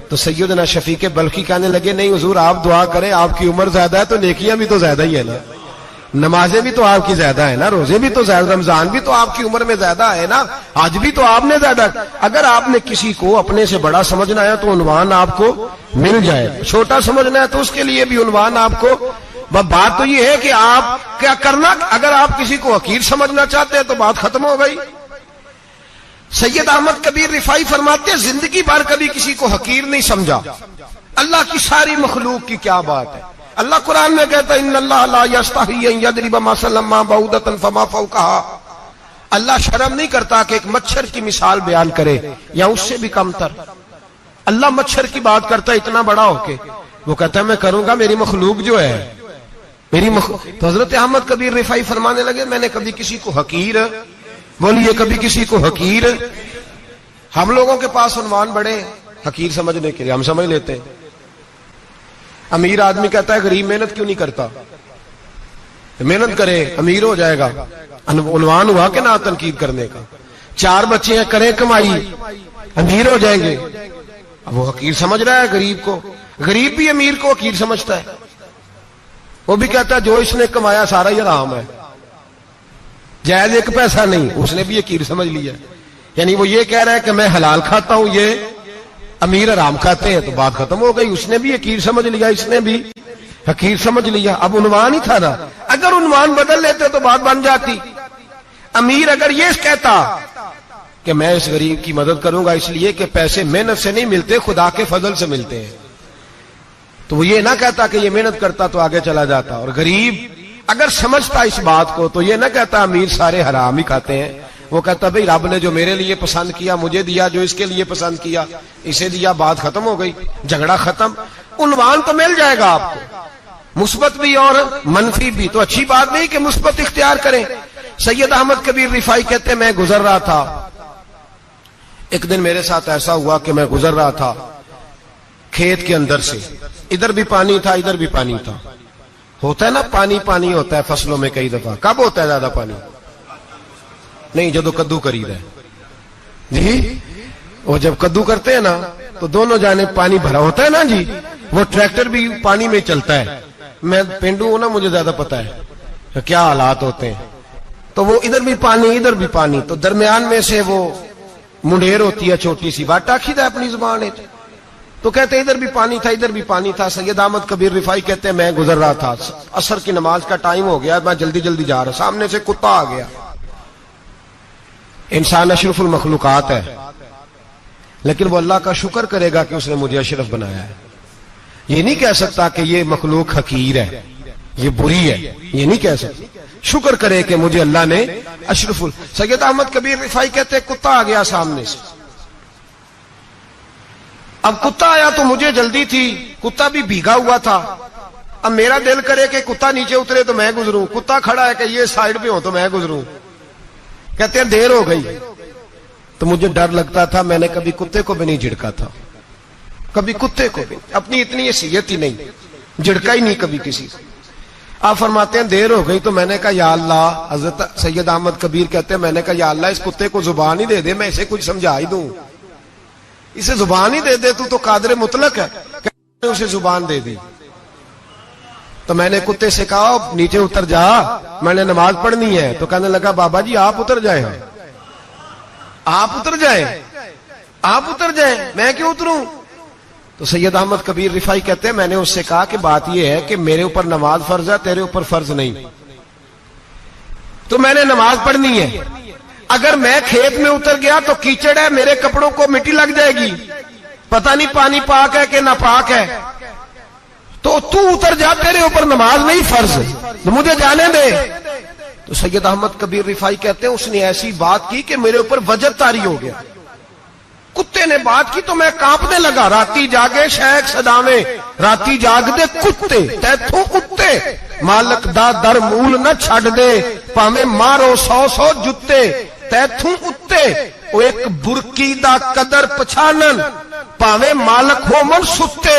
تو سیدنا شفیق بلخی کہنے لگے نہیں حضور آپ دعا کریں، آپ کی عمر زیادہ ہے تو نیکیاں بھی تو زیادہ ہی ہے نا، نمازیں بھی تو آپ کی زیادہ ہے نا، روزے بھی تو زیادہ، رمضان بھی تو آپ کی عمر میں زیادہ ہے نا، آج بھی تو آپ نے زیادہ۔ اگر آپ نے کسی کو اپنے سے بڑا سمجھنا ہے تو عنوان آپ کو مل جائے، چھوٹا سمجھنا ہے تو اس کے لیے بھی عنوان آپ کو۔ بات تو یہ ہے کہ آپ کیا کرنا، اگر آپ کسی کو حقیر سمجھنا چاہتے ہیں تو بات ختم ہو گئی۔ سید احمد کبیر رفاعی فرماتے ہیں زندگی بھر کبھی کسی کو حقیر نہیں سمجھا، اللہ کی ساری مخلوق کی کیا بات ہے۔ اللہ قرآن میں کہتا ہے ان اللہ لا یستحی ان یضرب مثلا ما بعوضۃ فما فوقها، اللہ شرم نہیں کرتا کہ ایک مچھر کی مثال بیان کرے یا اس سے بھی کم تر۔ اللہ مچھر کی بات کرتا ہے اتنا بڑا ہو کے، وہ کہتا ہے میں کروں گا، میری مخلوق جو ہے تو حضرت احمد کبیر رفاعی فرمانے لگے میں نے کبھی کسی کو حقیر، بولیے کبھی کسی کو حقیر، ہم لوگوں کے پاس عنوان بڑے حقیر سمجھنے کے لیے، ہم سمجھ لیتے ہیں۔ امیر آدمی کہتا ہے غریب محنت کیوں نہیں کرتا، محنت کرے امیر ہو جائے گا، عنوان ہوا کہ نہ تنقید کرنے کا۔ 4 بچے ہیں کریں کمائی امیر ہو جائیں گے، اب وہ حقیر سمجھ رہا ہے غریب کو، غریب بھی امیر کو حقیر سمجھتا ہے، وہ بھی کہتا ہے جو اس نے کمایا سارا ہی حرام ہے، جائز ایک پیسہ نہیں، اس نے بھی حقیر سمجھ لیا، یعنی وہ یہ کہہ رہا ہے کہ میں حلال کھاتا ہوں، یہ امیر حرام کھاتے ہیں، تو بات ختم ہو گئی، اس نے بھی حقیر سمجھ لیا، اس نے بھی حقیر سمجھ لیا۔ اب عنوان ہی تھا نا، اگر عنوان بدل لیتے تو بات بن جاتی۔ امیر اگر یہ کہتا کہ میں اس غریب کی مدد کروں گا اس لیے کہ پیسے محنت سے نہیں ملتے خدا کے فضل سے ملتے ہیں، تو وہ یہ نہ کہتا کہ یہ محنت کرتا تو آگے چلا جاتا۔ اور غریب اگر سمجھتا اس بات کو تو یہ نہ کہتا امیر سارے حرام ہی کھاتے ہیں، وہ کہتا بھئی رب نے جو میرے لیے پسند کیا مجھے دیا، جو اس کے لیے پسند کیا اسے دیا، بات ختم ہو گئی، جھگڑا ختم۔ عنوان تو مل جائے گا آپ کو، مثبت بھی اور منفی بھی، تو اچھی بات نہیں کہ مثبت اختیار کریں۔ سید احمد کبیر رفاعی کہتے ہیں میں گزر رہا تھا، ایک دن میرے ساتھ ایسا ہوا کہ میں گزر رہا تھا کھیت کے اندر سے، ادھر بھی پانی تھا ادھر بھی پانی تھا، ہوتا ہے نا پانی پانی ہوتا ہے فصلوں میں کئی دفعہ، کب ہوتا ہے زیادہ پانی؟ نہیں جدو کدو کری ہے جی، وہ جب کدو کرتے ہیں نا تو دونوں جانب پانی بھرا ہوتا ہے نا جی، وہ ٹریکٹر بھی پانی میں چلتا ہے، میں پینڈو ہوں نا مجھے زیادہ پتا ہے کیا حالات ہوتے ہیں، تو وہ ادھر بھی پانی ادھر بھی پانی، تو درمیان میں سے وہ منڈیر ہوتی ہے چھوٹی سی، بات ٹاکید ہے اپنی زبان ہے، تو کہتے ہیں ادھر بھی پانی تھا ادھر بھی پانی تھا۔ سید احمد کبیر رفاعی کہتے ہیں میں گزر رہا تھا، عصر کی نماز کا ٹائم ہو گیا، میں جلدی جلدی جا رہا، سامنے سے کتا آ گیا۔ انسان اشرف المخلوقات ہے لیکن وہ اللہ کا شکر کرے گا کہ اس نے مجھے اشرف بنایا ہے، یہ نہیں کہہ سکتا کہ یہ مخلوق حقیر ہے یہ بری ہے، یہ نہیں کہہ سکتا، شکر کرے کہ مجھے اللہ نے اشرف سید احمد کبیر رفاعی کہتے ہیں کتا آ گیا سامنے سے، اب کتا آیا تو مجھے جلدی تھی، کتا بھی بھیگا ہوا تھا، اب میرا دل کرے کہ کتا نیچے اترے تو میں گزروں، کتا کھڑا ہے کہ یہ سائیڈ پہ ہو تو میں گزروں، کہتے ہیں دیر ہو گئی، تو مجھے ڈر لگتا تھا، میں نے کبھی کتے کو بھی نہیں جھڑکا تھا، کبھی کتے کو بھی، اپنی اتنی حیثیت ہی نہیں، جھڑکا ہی نہیں کبھی کسی کو۔ آپ فرماتے ہیں دیر ہو گئی تو میں نے کہا یا اللہ، حضرت سید احمد کبیر کہتے ہیں میں نے کہا یا اللہ اس کتے کو زبان ہی دے دے، میں اسے کچھ سمجھا ہی دوں، اسے زبان ہی دے دے، تو قادر مطلق ہے، اسے زبان دے دی۔ تو میں نے کتے سے کہا نیچے اتر جا، میں نے نماز پڑھنی ہے، تو کہنے لگا بابا جی آپ اتر جائیں، آپ اتر جائیں، آپ اتر جائیں، میں کیوں اتروں؟ تو سید احمد کبیر رفاعی کہتے ہیں میں نے اس سے کہا کہ بات یہ ہے کہ میرے اوپر نماز فرض ہے، تیرے اوپر فرض نہیں، تو میں نے نماز پڑھنی ہے، اگر میں کھیت میں اتر گیا تو کیچڑ ہے، میرے کپڑوں کو مٹی لگ جائے گی، پتہ نہیں پانی پاک ہے کہ ناپاک ہے، تو تو اتر جا، تیرے اوپر نماز نہیں فرض، تو مجھے جانے دے۔ تو سید احمد کبیر رفاعی کہتے ہیں اس نے ایسی بات کی کہ میرے اوپر وجد طاری ہو گیا، کتے نے بات کی تو میں کانپنے لگا، راتی جاگے شیخ صداویں، راتی جاگ دے کتے تیتھوں کتے، مالک دا در مول نہ چھڑ دے، پاویں مارو 100 جتے تیتھوں اتے، او ایک برکی دا قدر پچھانن، پاویں مالک ہو من ستے،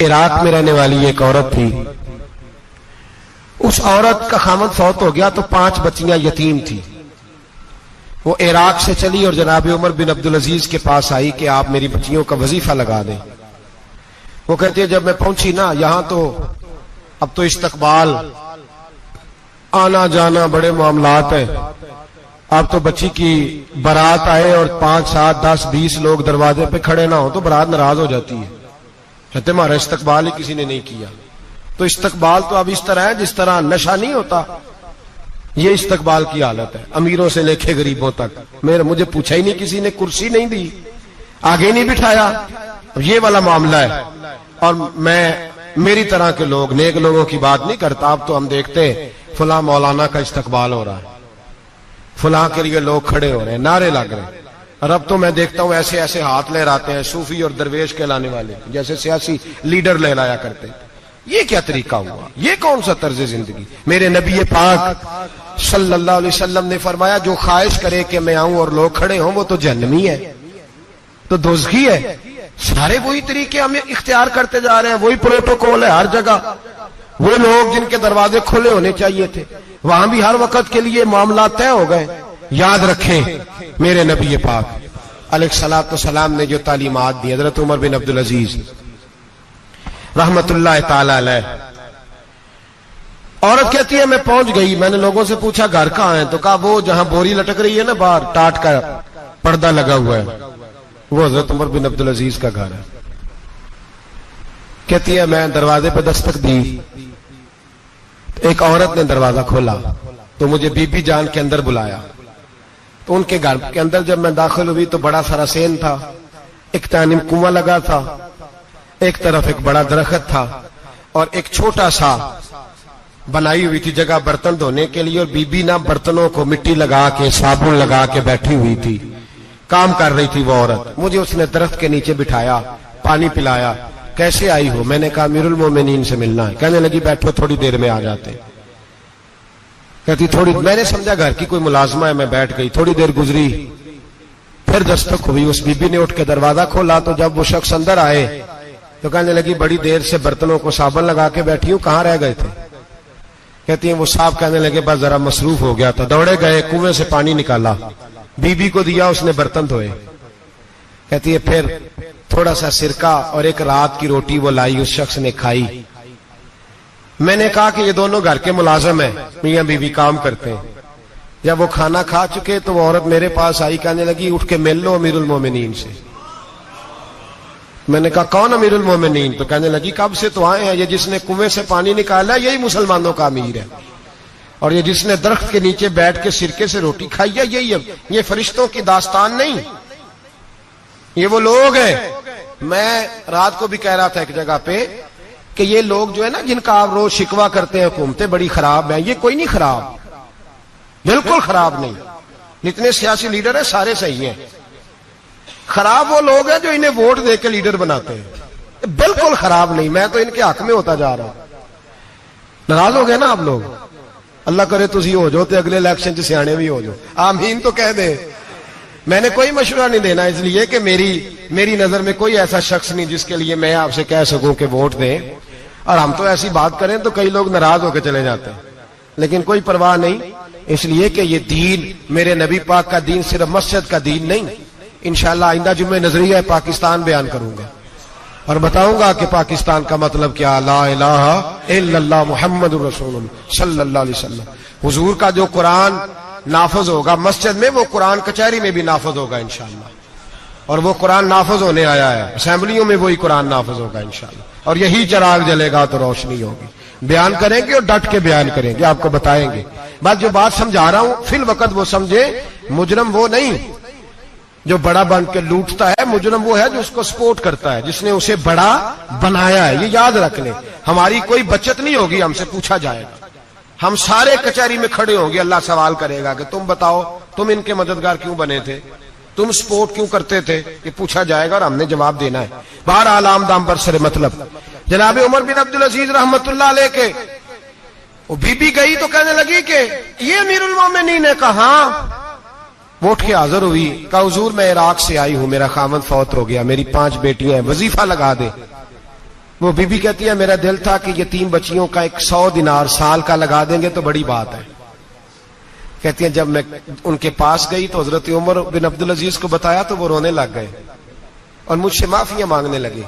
عراق میں رہنے والی ایک عورت تھی. اس عورت کا خامد فوت ہو گیا تو 5 بچیاں یتیم تھی. وہ عراق سے چلی اور جناب عمر بن عبدالعزیز کے پاس آئی کہ آپ میری بچیوں کا وظیفہ لگا دیں. وہ کہتی ہے جب میں پہنچی نا یہاں تو اب تو استقبال آنا جانا بڑے معاملات ہیں. اب تو بچی کی بارات آئے اور 5 7 10 20 لوگ دروازے پہ کھڑے نہ ہو تو بارات ناراض ہو جاتی ہے. کہتے ہمارا استقبال ہی کسی نے نہیں کیا. تو استقبال تو اب اس طرح ہے جس طرح نشہ نہیں ہوتا, یہ استقبال کی حالت ہے, امیروں سے لے کے غریبوں تک. مجھے پوچھا ہی نہیں کسی نے, کرسی نہیں دی, آگے نہیں بٹھایا, یہ والا معاملہ ہے. اور میں میری طرح کے لوگ نیک لوگوں کی بات نہیں کرتا. اب تو ہم دیکھتے ہیں فلاں مولانا کا استقبال ہو رہا ہے, فلاں کے لیے لوگ کھڑے ہو رہے ہیں, نعرے لگ رہے ہیں. اور اب تو میں دیکھتا ہوں ایسے ایسے ہاتھ لہراتے ہیں صوفی اور درویش کہلانے والے, جیسے سیاسی لیڈر لہرایا کرتے. یہ کیا طریقہ ہوا؟ یہ کون سا طرز زندگی؟ میرے نبی پاک صلی اللہ علیہ وسلم نے فرمایا جو خواہش کرے کہ میں آؤں اور لوگ کھڑے ہوں وہ تو جہنمی ہے, تو دوزخی ہے. سارے وہی طریقے ہم اختیار کرتے جا رہے ہیں, وہی پروٹوکول ہے ہر جگہ. وہ لوگ جن کے دروازے کھلے ہونے چاہیے تھے وہاں بھی ہر وقت کے لیے معاملات طے ہو گئے. یاد رکھیں میرے نبی پاک علیہ الصلوۃ والسلام نے جو تعلیمات دی, حضرت عمر بن عبدالعزیز رحمت اللہ تعالی علیہ. عورت کہتی ہے میں پہنچ گئی, میں نے لوگوں سے پوچھا گھر کہاں ہے, تو کہا وہ جہاں بوری لٹک رہی ہے نا باہر ٹاٹ کا پردہ لگا ہوا ہے وہ حضرت عمر بن عبدالعزیز کا گھر ہے. کہتی ہے میں دروازے پہ دستک دی, ایک عورت نے دروازہ کھولا تو مجھے بی بی جان کے اندر بلایا. تو ان کے گھر کے اندر جب میں داخل ہوئی تو بڑا سارا سین تھا, ایک جانب کنواں لگا تھا, ایک طرف ایک بڑا درخت تھا, اور ایک چھوٹا سا بنائی ہوئی تھی جگہ برتن دھونے کے لیے, اور بی بی نہ برتنوں کو مٹی لگا کے صابن لگا کے بیٹھی ہوئی تھی, کام کر رہی تھی وہ عورت. مجھے اس نے درخت کے نیچے بٹھایا, پانی پلایا. کیسے آئی ہو؟ میں نے کہا امیر المومنین سے ملنا ہے. کہنے لگی بیٹھو تھوڑی دیر میں آ جاتے. کہتی تھوڑی, میں نے سمجھا گھر کی کوئی ملازمہ ہے, میں بیٹھ گئی. تھوڑی دیر گزری پھر دستک ہوئی, اس بی بی نے اٹھ کے دروازہ کھولا تو جب وہ شخص اندر آئے تو کہنے لگی بڑی دیر سے برتنوں کو صابن لگا کے بیٹھی ہوں, کہاں رہ گئے تھے؟ کہتی ہیں وہ صاحب کہنے لگے بس ذرا مصروف ہو گیا تھا. دوڑے گئے, کنویں سے پانی نکالا, بی بی کو دیا, اس نے برتن دھوئے. کہتی ہے پھر تھوڑا سا سرکہ اور ایک رات کی روٹی وہ لائی, اس شخص نے کھائی. میں نے کہا کہ یہ دونوں گھر کے ملازم ہیں, میاں بیوی کام کرتے ہیں. جب وہ کھانا کھا چکے تو وہ عورت میرے پاس آئی, کہنے لگی اٹھ کے مل لو امیر المومنین سے. میں نے کہا کون امیر المومنین؟ تو کہنے لگی کب سے تو آئے ہیں, یہ جس نے کنویں سے پانی نکالا یہی مسلمانوں کا امیر ہے, اور یہ جس نے درخت کے نیچے بیٹھ کے سرکے سے روٹی کھائی ہے یہی ہے. یہ فرشتوں کی داستان نہیں, یہ وہ لوگ ہیں. میں رات کو بھی کہہ رہا تھا ایک جگہ پہ کہ یہ لوگ جو ہے نا جن کا آپ روز شکوہ کرتے ہیں حکومتیں بڑی خراب ہیں, یہ کوئی نہیں خراب, بالکل خراب نہیں. جتنے سیاسی لیڈر ہیں سارے صحیح ہیں. خراب وہ لوگ ہیں جو انہیں ووٹ دے کے لیڈر بناتے ہیں, بالکل خراب نہیں. میں تو ان کے حق میں ہوتا جا رہا ہوں. ناراض ہو گئے نا آپ لوگ؟ اللہ کرے تسی ہو جاؤ تے اگلے الیکشن سے سیانے بھی ہو جاؤ, آمین تو کہہ دیں. میں نے کوئی مشورہ نہیں دینا, اس لیے کہ میری نظر میں کوئی ایسا شخص نہیں جس کے لیے میں آپ سے کہہ سکوں کہ ووٹ دیں. اور ہم تو ایسی بات کریں تو کئی لوگ ناراض ہو کے چلے جاتے ہیں, لیکن کوئی پرواہ نہیں, اس لیے کہ یہ دین میرے نبی پاک کا دین صرف مسجد کا دین نہیں. انشاءاللہ آئندہ جمعے نظریہ پاکستان بیان کروں گا اور بتاؤں گا کہ پاکستان کا مطلب کیا, لا الہ الا اللہ محمد رسول اللہ صلی اللہ علیہ وسلم. حضور کا جو قرآن نافذ ہوگا مسجد میں, وہ قرآن کچہری میں بھی نافذ ہوگا انشاءاللہ. اور وہ قرآن نافذ ہونے آیا ہے, اسمبلیوں میں وہی قرآن نافذ ہوگا انشاءاللہ. اور یہی چراغ جلے گا تو روشنی ہوگی. بیان کریں گے اور ڈٹ کے بیان کریں گے, آپ کو بتائیں گے. بات جو بات سمجھا رہا ہوں فی الوقت وہ سمجھے, مجرم وہ نہیں جو بڑا بن کے لوٹتا ہے, مجرم وہ ہے جو اس کو سپورٹ کرتا ہے, جس نے اسے بڑا بنایا ہے. یہ یاد رکھ لیں, ہماری کوئی بچت نہیں ہوگی, ہم سے پوچھا جائے گا. ہم سارے کچہری میں کھڑے ہوں گے, اللہ سوال کرے گا کہ تم بتاؤ تم ان کے مددگار کیوں بنے تھے, تم سپورٹ کیوں کرتے تھے, یہ پوچھا جائے گا اور ہم نے جواب دینا ہے. بہرحال عام دام پر سر مطلب جناب عمر بن عبدالعزیز رحمت اللہ علیہ کے وہ بی بی گئی تو کہنے لگی کہ یہ امیر المومنین نے کہا. وہ اٹھ کے حاضر ہوئی, کہا حضور میں عراق سے آئی ہوں, میرا خاوند فوت ہو گیا, میری 5 بیٹیاں ہیں, وظیفہ لگا دے. وہ بیوی کہتی ہے میرا دل تھا کہ یتیم بچیوں کا 100 دینار سال کا لگا دیں گے تو بڑی بات ہے. کہتی ہیں جب میں ان کے پاس گئی تو حضرت عمر بن عبدالعزیز کو بتایا تو وہ رونے لگ گئے اور مجھ سے معافیاں مانگنے لگے.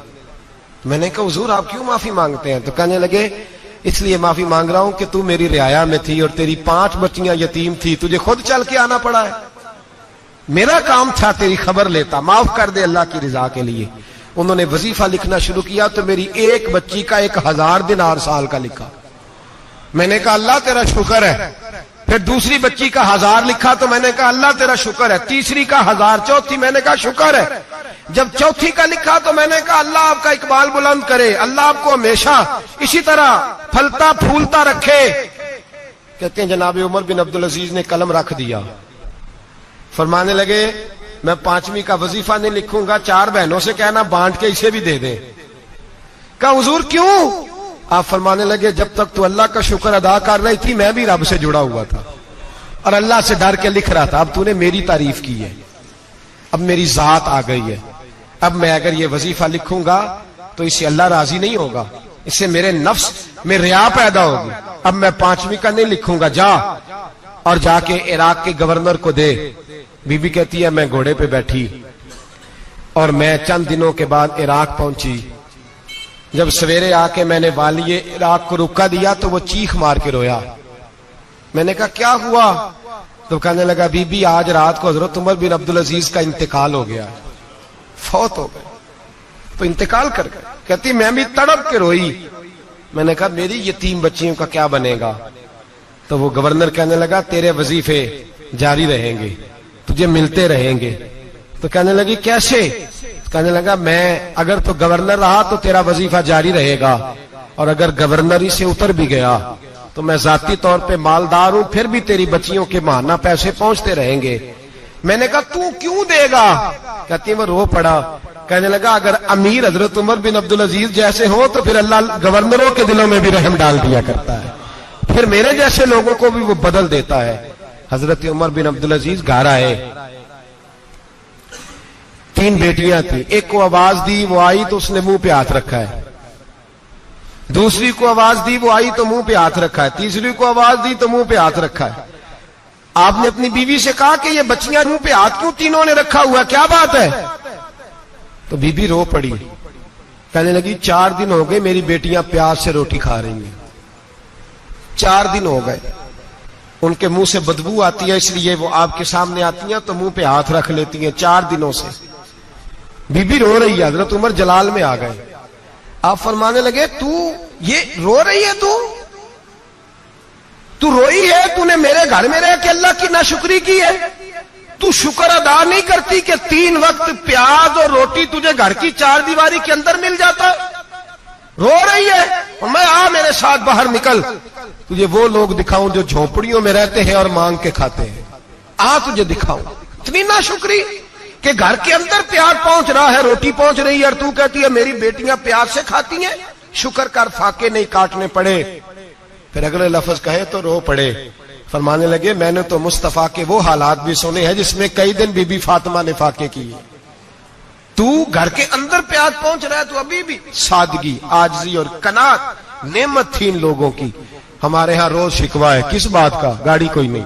میں نے کہا حضور آپ کیوں معافی مانگتے ہیں؟ تو کہنے لگے اس لیے معافی مانگ رہا ہوں کہ تو میری رعایا میں تھی اور تیری 5 بچیاں یتیم تھی, تجھے خود چل کے آنا پڑا ہے. میرا کام تھا تیری خبر لیتا, معاف کر دے اللہ کی رضا کے لیے. انہوں نے وظیفہ لکھنا شروع کیا تو میری ایک بچی کا 1000 دینار سال کا لکھا. میں نے کہا اللہ تیرا شکر ہے. پھر دوسری بچی کا 1000 لکھا تو میں نے کہا اللہ تیرا شکر ہے. تیسری کا 1000, چوتھی میں نے کہا شکر ہے. جب چوتھی کا لکھا تو میں نے کہا اللہ آپ کا اقبال بلند کرے, اللہ آپ کو ہمیشہ اسی طرح پھلتا پھولتا رکھے. کہتے ہیں جناب عمر بن عبدالعزیز نے قلم رکھ دیا, فرمانے لگے میں 5ویں کا وظیفہ نہیں لکھوں گا, 4 بہنوں سے کہنا بانٹ کے اسے بھی دے دیں. کہا حضور کیوں؟ آپ فرمانے لگے جب تک تو اللہ کا شکر ادا کر رہی تھی میں بھی رب سے جڑا ہوا تھا اور اللہ سے ڈر کے لکھ رہا تھا. اب تو نے میری تعریف کی ہے, اب میری ذات آ گئی ہے. اب میں اگر یہ وظیفہ لکھوں گا تو اس سے اللہ راضی نہیں ہوگا, اس سے میرے نفس میں ریا پیدا ہوگی. اب میں 5ویں کا نہیں لکھوں گا, جا اور جا کے عراق کے گورنر کو دے. بی بی کہتی ہے میں گھوڑے پہ بیٹھی اور میں چند دنوں کے بعد عراق پہنچی. جب سویرے آ کے میں نے والی عراق کو رکا دیا تو وہ چیخ مار کے رویا. میں نے کہا کیا ہوا؟ تو کہنے لگا بی بی آج رات کو حضرت عمر بن عبدالعزیز کا انتقال ہو گیا, فوت ہو گئے. تو انتقال کر گئے. کہتی میں بھی تڑپ کے روئی. میں نے کہا میری یتیم بچیوں کا کیا بنے گا؟ تو وہ گورنر کہنے لگا تیرے وظیفے جاری رہیں گے, تجھے ملتے رہیں گے. تو کہنے لگی کیسے؟ کہنے لگا میں اگر تو گورنر رہا تو تیرا وظیفہ جاری رہے گا, اور اگر گورنری سے اتر بھی گیا تو میں ذاتی طور پہ مالدار ہوں, پھر بھی تیری بچیوں کے ماہانہ پیسے پہنچتے رہیں گے. میں نے کہا تو کیوں دے گا؟ کہتی وہ رو پڑا. کہنے لگا اگر امیر حضرت عمر بن عبدالعزیز جیسے ہو تو پھر اللہ گورنروں کے دلوں میں بھی رحم ڈال دیا کرتا ہے, پھر میرے جیسے لوگوں کو بھی وہ بدل دیتا ہے. حضرت عمر بن عبدالعزیز گھر آئے, 3 بیٹیاں تھیں. ایک کو آواز دی, وہ آئی تو اس نے منہ پہ ہاتھ رکھا ہے. دوسری کو آواز دی, وہ آئی تو منہ پہ ہاتھ رکھا ہے. تیسری کو آواز دی تو منہ پہ ہاتھ رکھا ہے. آپ نے اپنی بیوی سے کہا کہ یہ بچیاں منہ پہ ہاتھ کیوں تینوں نے رکھا ہوا ہے, کیا بات ہے؟ تو بی بی رو پڑی. کہنے لگی 4 دن ہو گئے میری بیٹیاں پیاس سے روٹی کھا رہی ہیں. 4 دن ہو گئے, ان کے منہ سے بدبو آتی ہے, اس لیے وہ آپ کے سامنے آتی ہیں تو منہ پہ ہاتھ رکھ لیتی ہیں. 4 دنوں سے بی بی رو رہی ہے. حضرت عمر جلال میں آ گئے. آپ فرمانے لگے تو یہ رو رہی ہے, تو روئی ہے, تو نے میرے گھر میں رہ کے اللہ کی ناشکری کی ہے, تو شکر ادا نہیں کرتی کہ 3 وقت پیاز اور روٹی تجھے گھر کی 4 دیواری کے اندر مل جاتا. رو رہی ہے, اور میں آ میرے ساتھ باہر نکل, تجھے وہ لوگ دکھاؤں جو جھونپڑیوں میں رہتے ہیں اور مانگ کے کھاتے ہیں. آ تجھے دکھاؤں. اتنی ناشکری کہ گھر کے اندر پیاز پہنچ رہا ہے, روٹی پہنچ رہی ہے, اور تو کہتی ہے میری بیٹیاں پیاز سے کھاتی ہیں. شکر کر فاقے نہیں کاٹنے پڑے. پھر اگلے لفظ کہے تو رو پڑے. فرمانے لگے میں نے تو مصطفیٰ کے وہ حالات بھی سنے ہیں جس میں کئی دن بی بی فاطمہ نے فاقے کیے. تو گھر کے اندر پیاز پہنچ رہا ہے, تو ابھی بھی سادگی, عاجزی اور قناعت نعمت تھی ان لوگوں کی. ہمارے ہاں روز شکوا ہے, کس بات کا؟ گاڑی کوئی نہیں.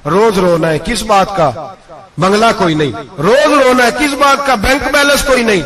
روز رونا ہے, کس بات کا؟ بنگلہ کوئی نہیں. روز رونا ہے, کس بات کا؟ بینک بیلنس کوئی نہیں.